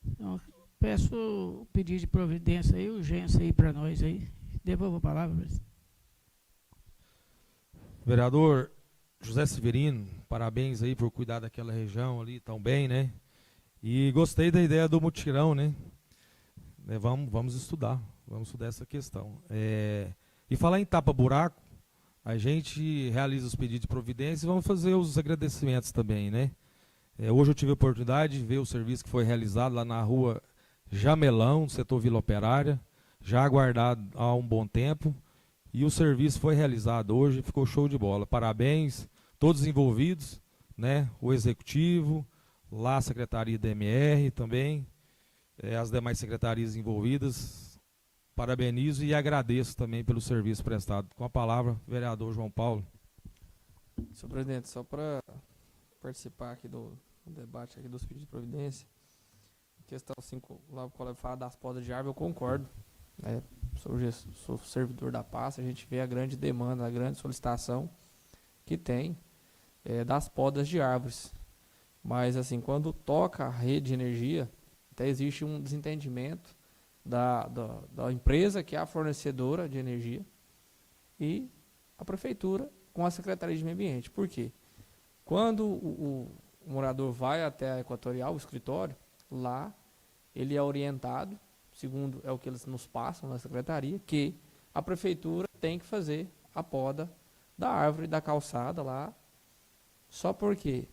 Então, peço o pedido de providência e urgência aí para nós aí. Devolvo a palavra. Vereador José Severino, parabéns aí por cuidar daquela região ali tão bem, né? E gostei da ideia do mutirão, né? Vamos estudar essa questão. E falar em tapa-buraco, a gente realiza os pedidos de providência e vamos fazer os agradecimentos também, né? Hoje eu tive a oportunidade de ver o serviço que foi realizado lá na rua Jamelão, setor Vila Operária, já aguardado há um bom tempo, e o serviço foi realizado hoje, ficou show de bola. Parabéns, todos envolvidos, né? O executivo, lá a Secretaria da MR também, as demais secretarias envolvidas. Parabenizo e agradeço também pelo serviço prestado. Com a palavra, vereador João Paulo. Senhor presidente, só para participar aqui do debate aqui dos pedidos de providência, questão 5, lá o colega fala das podas de árvore, eu concordo. Sou servidor da pasta, a gente vê a grande demanda, a grande solicitação que tem das podas de árvores. Mas, assim, quando toca a rede de energia, até existe um desentendimento da empresa, que é a fornecedora de energia, e a prefeitura com a Secretaria de Meio Ambiente. Por quê? Quando o morador vai até a Equatorial, o escritório, lá ele é orientado, segundo é o que eles nos passam na Secretaria, que a prefeitura tem que fazer a poda da árvore, da calçada lá, só porque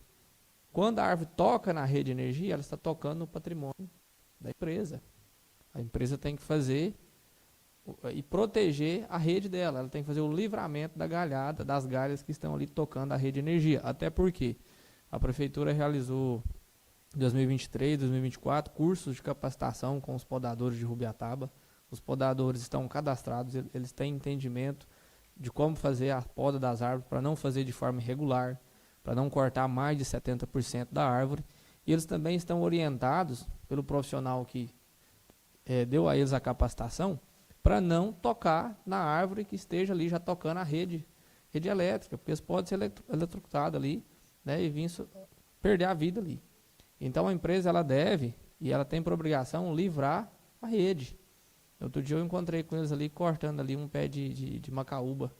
quando a árvore toca na rede de energia, ela está tocando no patrimônio da empresa. A empresa tem que fazer e proteger a rede dela. Ela tem que fazer o livramento da galhada, das galhas que estão ali tocando a rede de energia. Até porque a prefeitura realizou em 2023, 2024, cursos de capacitação com os podadores de Rubiataba. Os podadores estão cadastrados, eles têm entendimento de como fazer a poda das árvores para não fazer de forma irregular, para não cortar mais de 70% da árvore. E eles também estão orientados pelo profissional que deu a eles a capacitação para não tocar na árvore que esteja ali já tocando a rede elétrica, porque eles podem ser eletrocutados ali, né, e vir perder a vida ali. Então a empresa ela deve e ela tem por obrigação livrar a rede. Outro dia eu encontrei com eles ali cortando ali um pé de macaúba.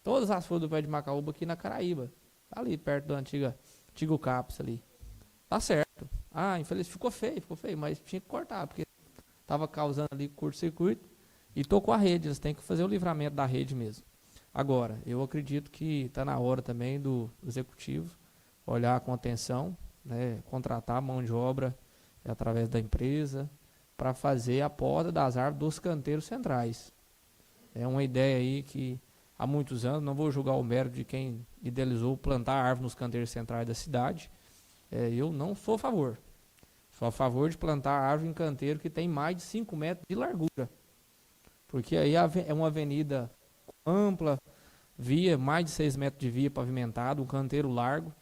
Todas as folhas do pé de macaúba aqui na Caraíba. Ali perto do antigo CAPS ali. Tá certo. Infelizmente ficou feio, mas tinha que cortar, porque estava causando ali curto-circuito e tocou a rede. Eles têm que fazer o livramento da rede mesmo. Agora, eu acredito que está na hora também do executivo olhar com atenção, né, contratar mão de obra através da empresa para fazer a poda das árvores dos canteiros centrais. É uma ideia aí que há muitos anos, não vou julgar o mérito de quem idealizou plantar árvore nos canteiros centrais da cidade. Eu não sou a favor. Sou a favor de plantar árvore em canteiro que tem mais de 5 metros de largura. Porque aí é uma avenida ampla, via, mais de 6 metros de via pavimentada, um canteiro largo.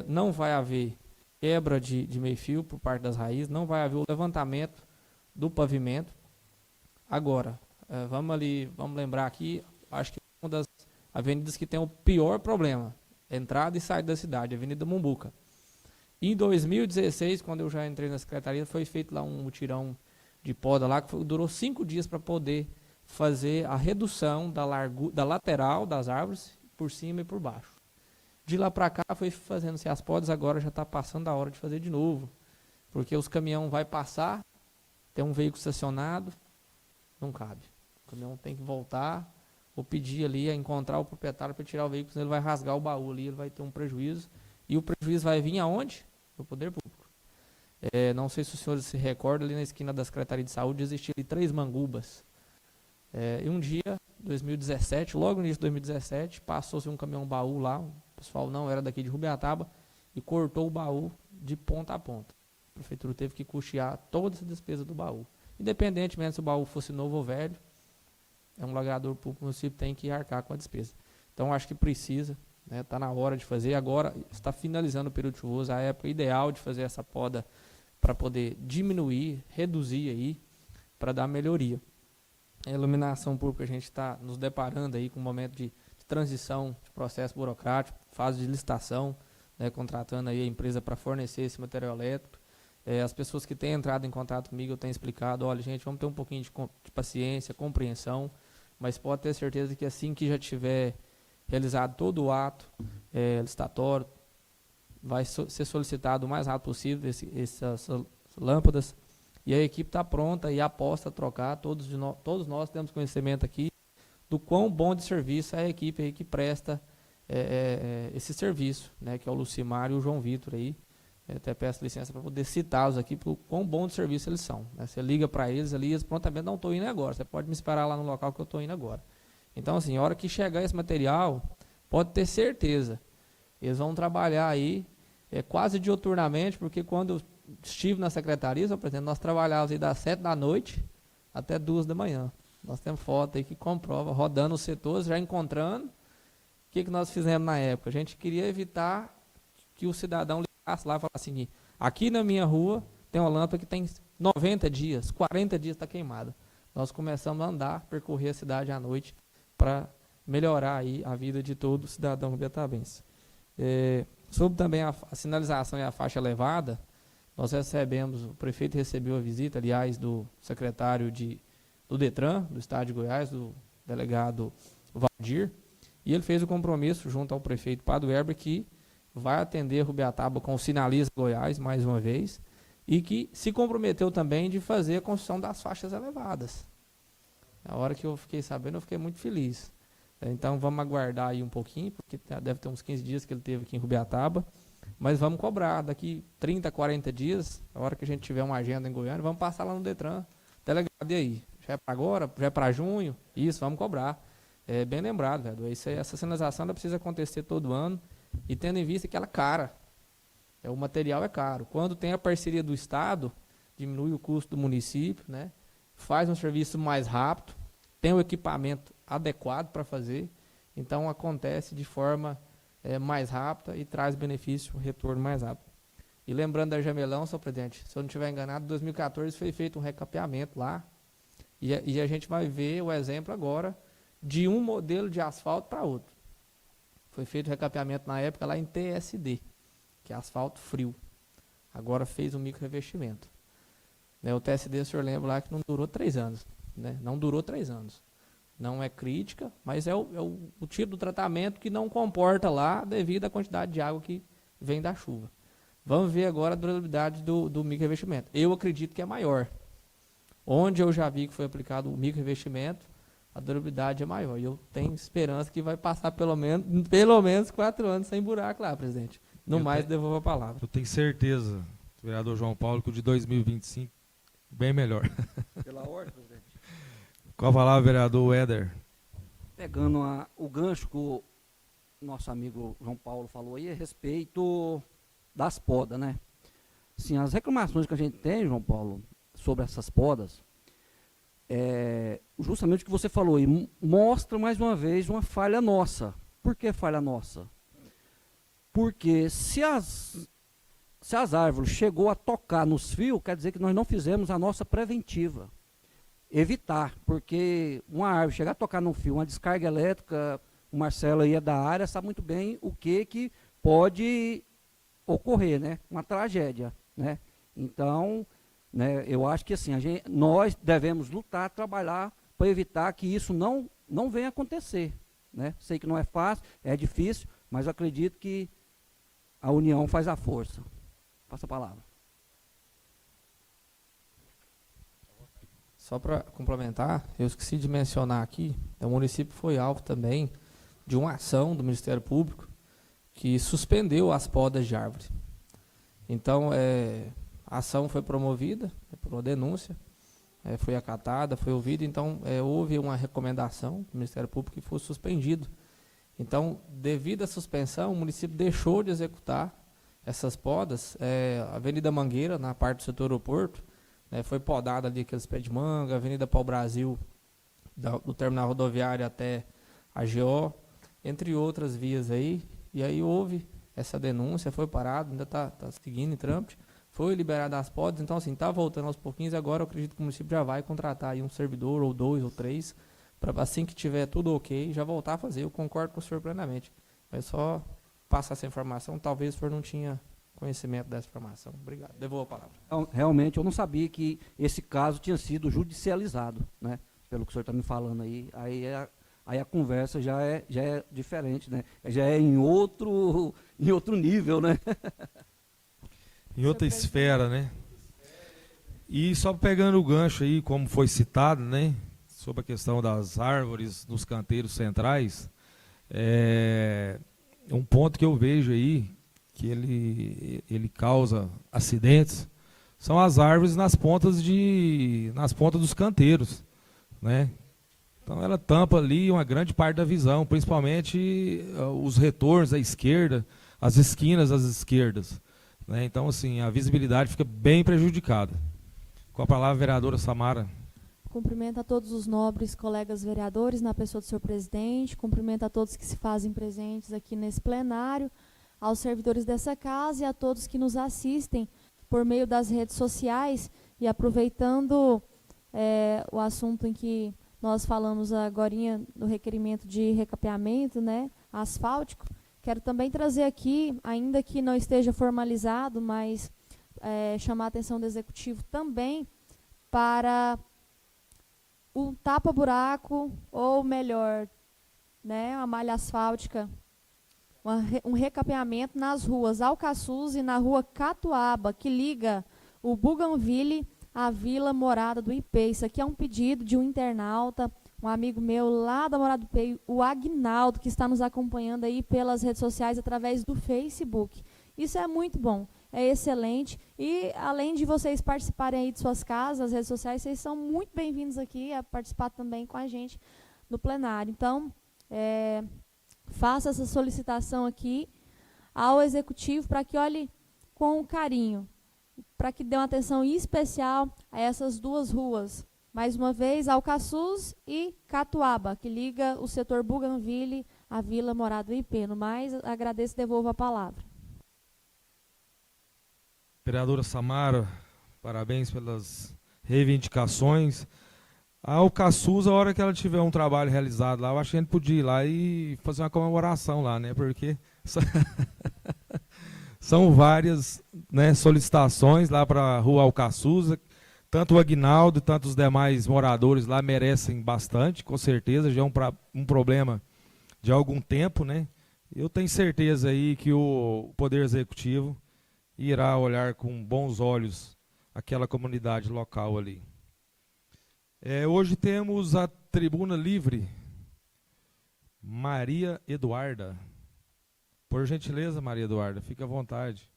Não vai haver quebra de meio-fio por parte das raízes, não vai haver o levantamento do pavimento. Agora, vamos lembrar aqui, acho que uma das avenidas que tem o pior problema, entrada e saída da cidade, a Avenida Mumbuca. Em 2016, quando eu já entrei na secretaria, foi feito lá um mutirão de poda lá, que durou 5 dias para poder fazer a redução da lateral das árvores, por cima e por baixo. De lá para cá foi fazendo-se as podas, agora já está passando a hora de fazer de novo. Porque os caminhões vão passar, tem um veículo estacionado, não cabe. O caminhão tem que voltar, ou pedir ali a encontrar o proprietário para tirar o veículo, senão ele vai rasgar o baú ali, ele vai ter um prejuízo. E o prejuízo vai vir aonde? Do poder público. Não sei se os senhores se recordam, ali na esquina da Secretaria de Saúde existiam ali 3 mangubas. E um dia, 2017, logo no início de 2017, passou-se um caminhão baú lá, o pessoal não era daqui de Rubiataba, e cortou o baú de ponta a ponta. A prefeitura teve que custear toda essa despesa do baú. Independentemente se o baú fosse novo ou velho, é um logrador público, o município tem que arcar com a despesa. Então, acho que precisa, está na hora de fazer. Agora está finalizando o período chuvoso, a época ideal de fazer essa poda para poder diminuir, reduzir aí, para dar melhoria. A iluminação pública, a gente está nos deparando aí com um momento de transição, de processo burocrático, fase de licitação, contratando aí a empresa para fornecer esse material elétrico. As pessoas que têm entrado em contato comigo, eu tenho explicado, olha, gente, vamos ter um pouquinho de paciência, compreensão, mas pode ter certeza que assim que já tiver realizado todo o ato licitatório, vai ser solicitado o mais rápido possível essas lâmpadas, e a equipe está pronta e aposta a trocar. Todos nós temos conhecimento aqui do quão bom de serviço é a equipe aí que presta esse serviço, que é o Lucimar e o João Vitor aí. Até peço licença para poder citá-los aqui, por quão bom de serviço eles são. Você liga para eles ali, eles prontamente não estou indo agora, você pode me esperar lá no local que eu estou indo agora. Então, assim, a hora que chegar esse material, pode ter certeza, eles vão trabalhar aí quase diuturnamente, porque quando eu estive na secretaria, por exemplo, nós trabalhávamos aí das 7 da noite até 2 da manhã. Nós temos foto aí que comprova, rodando os setores, já encontrando. O que nós fizemos na época? A gente queria evitar que o cidadão ligasse lá e falasse assim, aqui na minha rua tem uma lâmpada que tem 90 dias, 40 dias está queimada. Nós começamos a andar, percorrer a cidade à noite para melhorar aí a vida de todo cidadão rubiatabense. Sobre também a sinalização e a faixa elevada, nós recebemos, o prefeito recebeu a visita, aliás, do secretário do DETRAN, do Estado de Goiás, do delegado Valdir, e ele fez o compromisso junto ao prefeito Pado Weber que vai atender Rubiataba com o Sinaliza Goiás, mais uma vez, e que se comprometeu também de fazer a construção das faixas elevadas. Na hora que eu fiquei sabendo, eu fiquei muito feliz. Então, vamos aguardar aí um pouquinho, porque deve ter uns 15 dias que ele teve aqui em Rubiataba, mas vamos cobrar. Daqui 30, 40 dias, a hora que a gente tiver uma agenda em Goiânia, vamos passar lá no DETRAN. Delegado, e aí? Já é para agora? Já é para junho? Isso, vamos cobrar. Bem lembrado, velho. Essa sinalização ela precisa acontecer todo ano, e tendo em vista que ela é cara. O material é caro. Quando tem a parceria do Estado, diminui o custo do município, faz um serviço mais rápido, tem o equipamento adequado para fazer, então acontece de forma mais rápida e traz benefício, retorno mais rápido. E lembrando da Jamelão, senhor presidente, se eu não estiver enganado, em 2014 foi feito um recapeamento lá, e a gente vai ver o exemplo agora de um modelo de asfalto para outro. Foi feito o recapeamento na época lá em TSD, que é asfalto frio. Agora fez um micro-revestimento. O TSD, o senhor lembra lá que não durou 3 anos. Não durou 3 anos. Não é crítica, mas é o tipo do tratamento que não comporta lá devido à quantidade de água que vem da chuva. Vamos ver agora a durabilidade do micro-revestimento. Eu acredito que é maior. Onde eu já vi que foi aplicado o micro-revestimento, a durabilidade é maior. E eu tenho esperança que vai passar pelo menos 4 anos sem buraco lá, presidente. No mais, devolvo a palavra. Eu tenho certeza, vereador João Paulo, que o de 2025 bem melhor. Pela ordem, presidente. Com a palavra, vereador Éder. Pegando o gancho que o nosso amigo João Paulo falou aí a respeito das podas, Sim, as reclamações que a gente tem, João Paulo, sobre essas podas, justamente o que você falou aí, mostra mais uma vez uma falha nossa. Por que falha nossa? Porque se as árvores chegou a tocar nos fios, quer dizer que nós não fizemos a nossa preventiva. Evitar, porque uma árvore chegar a tocar no fio, uma descarga elétrica, o Marcelo aí é da área, sabe muito bem o que pode ocorrer, uma tragédia, Então, eu acho que assim, nós devemos lutar, trabalhar para evitar que isso não venha acontecer, Sei que não é fácil, é difícil, mas eu acredito que a união faz a força. Passa a palavra. Só para complementar, eu esqueci de mencionar aqui, o município foi alvo também de uma ação do Ministério Público que suspendeu as podas de árvore. Então, a ação foi promovida por uma denúncia, foi acatada, foi ouvida, então houve uma recomendação do Ministério Público que fosse suspendido. Então, devido à suspensão, o município deixou de executar essas podas, a Avenida Mangueira, na parte do setor aeroporto, né, foi podada ali aqueles pés de manga, a Avenida Pau Brasil, do terminal rodoviário até a GO, entre outras vias aí. E aí houve essa denúncia, foi parado, ainda está seguindo em trâmite, foi liberado as podas, então assim, está voltando aos pouquinhos, e agora eu acredito que o município já vai contratar aí um servidor, ou 2, ou 3, para assim que tiver tudo ok, já voltar a fazer. Eu concordo com o senhor plenamente, mas só passar essa informação, talvez o senhor não tinha conhecimento dessa informação. Obrigado, devolvo a palavra. Então, realmente, eu não sabia que esse caso tinha sido judicializado, né? Pelo que o senhor está me falando aí, aí a conversa já é diferente, né? Já é em outro nível, né? Em outra esfera, né? E só pegando o gancho aí, como foi citado, né? Sobre a questão das árvores nos canteiros centrais, um ponto que eu vejo aí, que ele causa acidentes, são as árvores nas pontas dos canteiros, né? Então ela tampa ali uma grande parte da visão, principalmente os retornos à esquerda, as esquinas às esquerdas, né? Então assim, a visibilidade fica bem prejudicada. Com a palavra, a vereadora Samara. Cumprimento a todos os nobres colegas vereadores, na pessoa do senhor presidente, cumprimento a todos que se fazem presentes aqui nesse plenário, aos servidores dessa casa e a todos que nos assistem por meio das redes sociais. E aproveitando o assunto em que nós falamos agorinha do requerimento de recapeamento, né, asfáltico, quero também trazer aqui, ainda que não esteja formalizado, mas chamar a atenção do Executivo também para o tapa-buraco, ou melhor, né, a malha asfáltica, um recapeamento nas ruas Alcaçuz e na rua Catuaba, que liga o Bougainville à Vila Morada do IP. Isso aqui é um pedido de um internauta, um amigo meu lá da Morada do IP, o Agnaldo, que está nos acompanhando aí pelas redes sociais através do Facebook. Isso é muito bom, é excelente. E além de vocês participarem aí de suas casas, as redes sociais, vocês são muito bem-vindos aqui a participar também com a gente no plenário. Então, faça essa solicitação aqui ao Executivo para que olhe com carinho, para que dê uma atenção especial a essas duas ruas. Mais uma vez, Alcaçuz e Catuaba, que liga o setor Bougainville à Vila Morada do IP. No mais, agradeço e devolvo a palavra. Vereadora Samara, parabéns pelas reivindicações. A Alcaçuz, a hora que ela tiver um trabalho realizado lá, eu acho que a gente podia ir lá e fazer uma comemoração lá, né? Porque são várias, né, solicitações lá para a rua Alcaçuz. Tanto o Aguinaldo, tanto os demais moradores lá merecem bastante, com certeza. Já é um problema de algum tempo, né? Eu tenho certeza aí que o Poder Executivo irá olhar com bons olhos aquela comunidade local ali. Hoje temos a tribuna livre. Maria Eduarda. Por gentileza, Maria Eduarda, fique à vontade.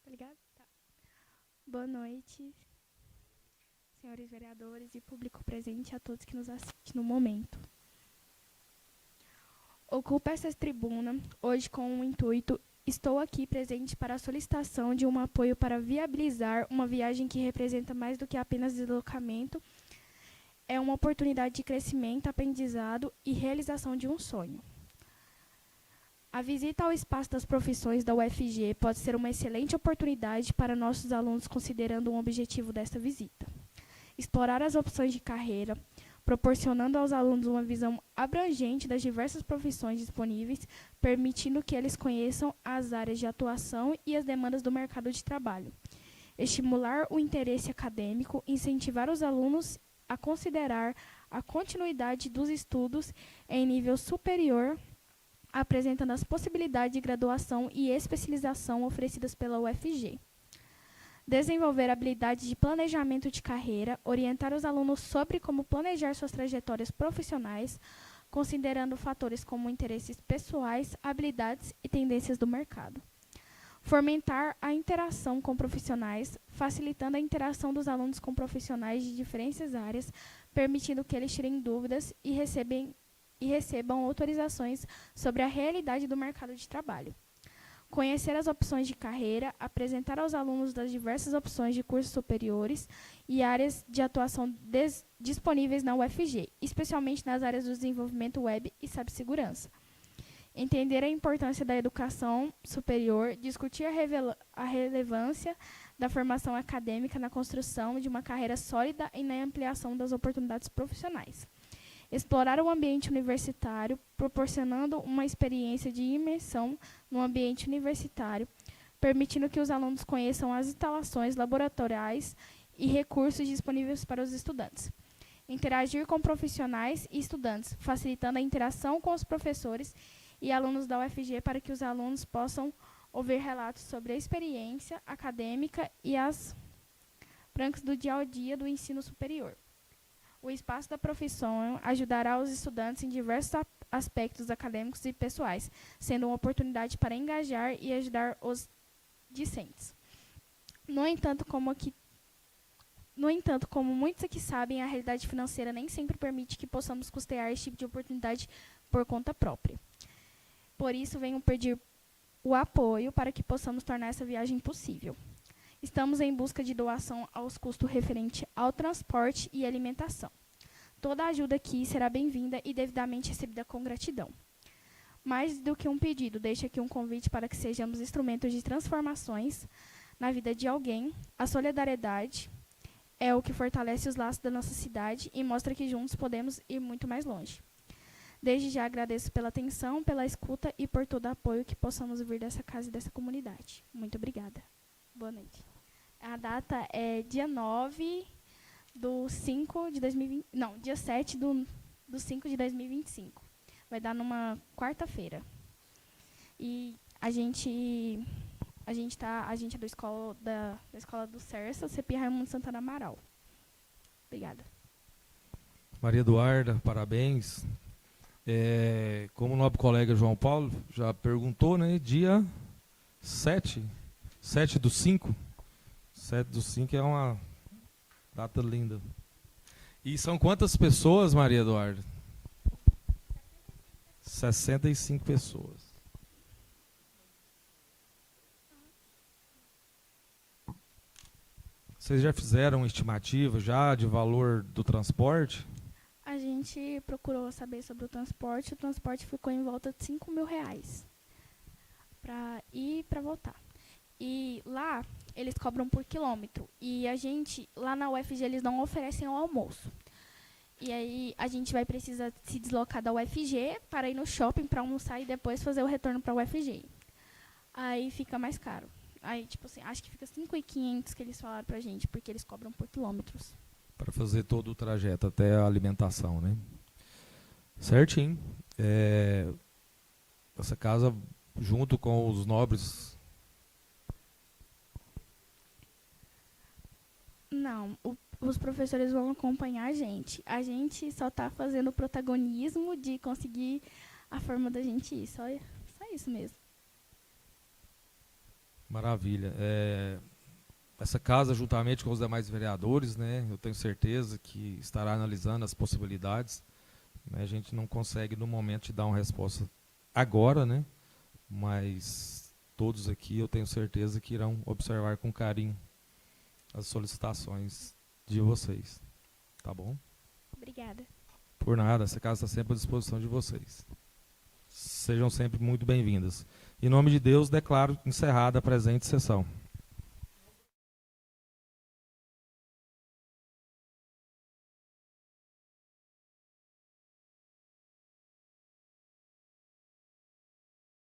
Obrigada. Tá. Boa noite, senhores vereadores e público presente, a todos que nos assistem no momento. Ocupo essa tribuna hoje com o intuito, estou aqui presente para a solicitação de um apoio para viabilizar uma viagem que representa mais do que apenas deslocamento, é uma oportunidade de crescimento, aprendizado e realização de um sonho. A visita ao espaço das profissões da UFG pode ser uma excelente oportunidade para nossos alunos, considerando um objetivo desta visita. Explorar as opções de carreira, proporcionando aos alunos uma visão abrangente das diversas profissões disponíveis, permitindo que eles conheçam as áreas de atuação e as demandas do mercado de trabalho. Estimular o interesse acadêmico, incentivar os alunos a considerar a continuidade dos estudos em nível superior, apresentando as possibilidades de graduação e especialização oferecidas pela UFG. desenvolver habilidades de planejamento de carreira, orientar os alunos sobre como planejar suas trajetórias profissionais, considerando fatores como interesses pessoais, habilidades e tendências do mercado. Fomentar a interação com profissionais, facilitando a interação dos alunos com profissionais de diferentes áreas, permitindo que eles tirem dúvidas e recebam autorizações sobre a realidade do mercado de trabalho. Conhecer as opções de carreira, apresentar aos alunos das diversas opções de cursos superiores e áreas de atuação disponíveis na UFG, especialmente nas áreas do desenvolvimento web e cibersegurança. Entender a importância da educação superior, discutir a relevância da formação acadêmica na construção de uma carreira sólida e na ampliação das oportunidades profissionais. Explorar o ambiente universitário, proporcionando uma experiência de imersão no ambiente universitário, permitindo que os alunos conheçam as instalações laboratoriais e recursos disponíveis para os estudantes. Interagir com profissionais e estudantes, facilitando a interação com os professores e alunos da UFG para que os alunos possam ouvir relatos sobre a experiência acadêmica e as práticas do dia a dia do ensino superior. O espaço da profissão ajudará os estudantes em diversos aspectos acadêmicos e pessoais, sendo uma oportunidade para engajar e ajudar os discentes. No entanto, como muitos aqui sabem, a realidade financeira nem sempre permite que possamos custear esse tipo de oportunidade por conta própria. Por isso, venho pedir o apoio para que possamos tornar essa viagem possível. Estamos em busca de doação aos custos referentes ao transporte e alimentação. Toda ajuda aqui será bem-vinda e devidamente recebida com gratidão. Mais do que um pedido, deixo aqui um convite para que sejamos instrumentos de transformações na vida de alguém. A solidariedade é o que fortalece os laços da nossa cidade e mostra que juntos podemos ir muito mais longe. Desde já agradeço pela atenção, pela escuta e por todo o apoio que possamos vir dessa casa e dessa comunidade. Muito obrigada. Boa noite. A data é dia 7 do 5 de 2025. Vai dar numa quarta-feira. E a gente é da escola do CERSA, CPI Raimundo Santana Amaral. Obrigada. Maria Eduarda, parabéns. Como o nobre colega João Paulo já perguntou, né? Dia 7 do 5. 7 do 5 é uma data linda. E são quantas pessoas, Maria Eduarda? 65 pessoas. Vocês já fizeram estimativa de valor do transporte? A gente procurou saber sobre o transporte ficou em volta de R$5.000 para ir e para voltar. E lá, eles cobram por quilômetro. E a gente, lá na UFG, eles não oferecem o almoço. E aí, a gente vai precisar se deslocar da UFG para ir no shopping para almoçar e depois fazer o retorno para a UFG. Aí fica mais caro. Aí, tipo assim, acho que fica R$5.500 que eles falaram pra gente, porque eles cobram por quilômetros. Para fazer todo o trajeto, até a alimentação, né? Certinho. Essa casa, junto com os nobres... Não, os professores vão acompanhar a gente. A gente só está fazendo o protagonismo de conseguir a forma da gente ir. Só isso mesmo. Maravilha. Essa casa, juntamente com os demais vereadores, né, eu tenho certeza que estará analisando as possibilidades. Né, a gente não consegue, no momento, te dar uma resposta agora, né, mas todos aqui, eu tenho certeza que irão observar com carinho as solicitações de vocês. Tá bom? Obrigada. Por nada, essa casa está sempre à disposição de vocês. Sejam sempre muito bem-vindas. Em nome de Deus, declaro encerrada a presente sessão.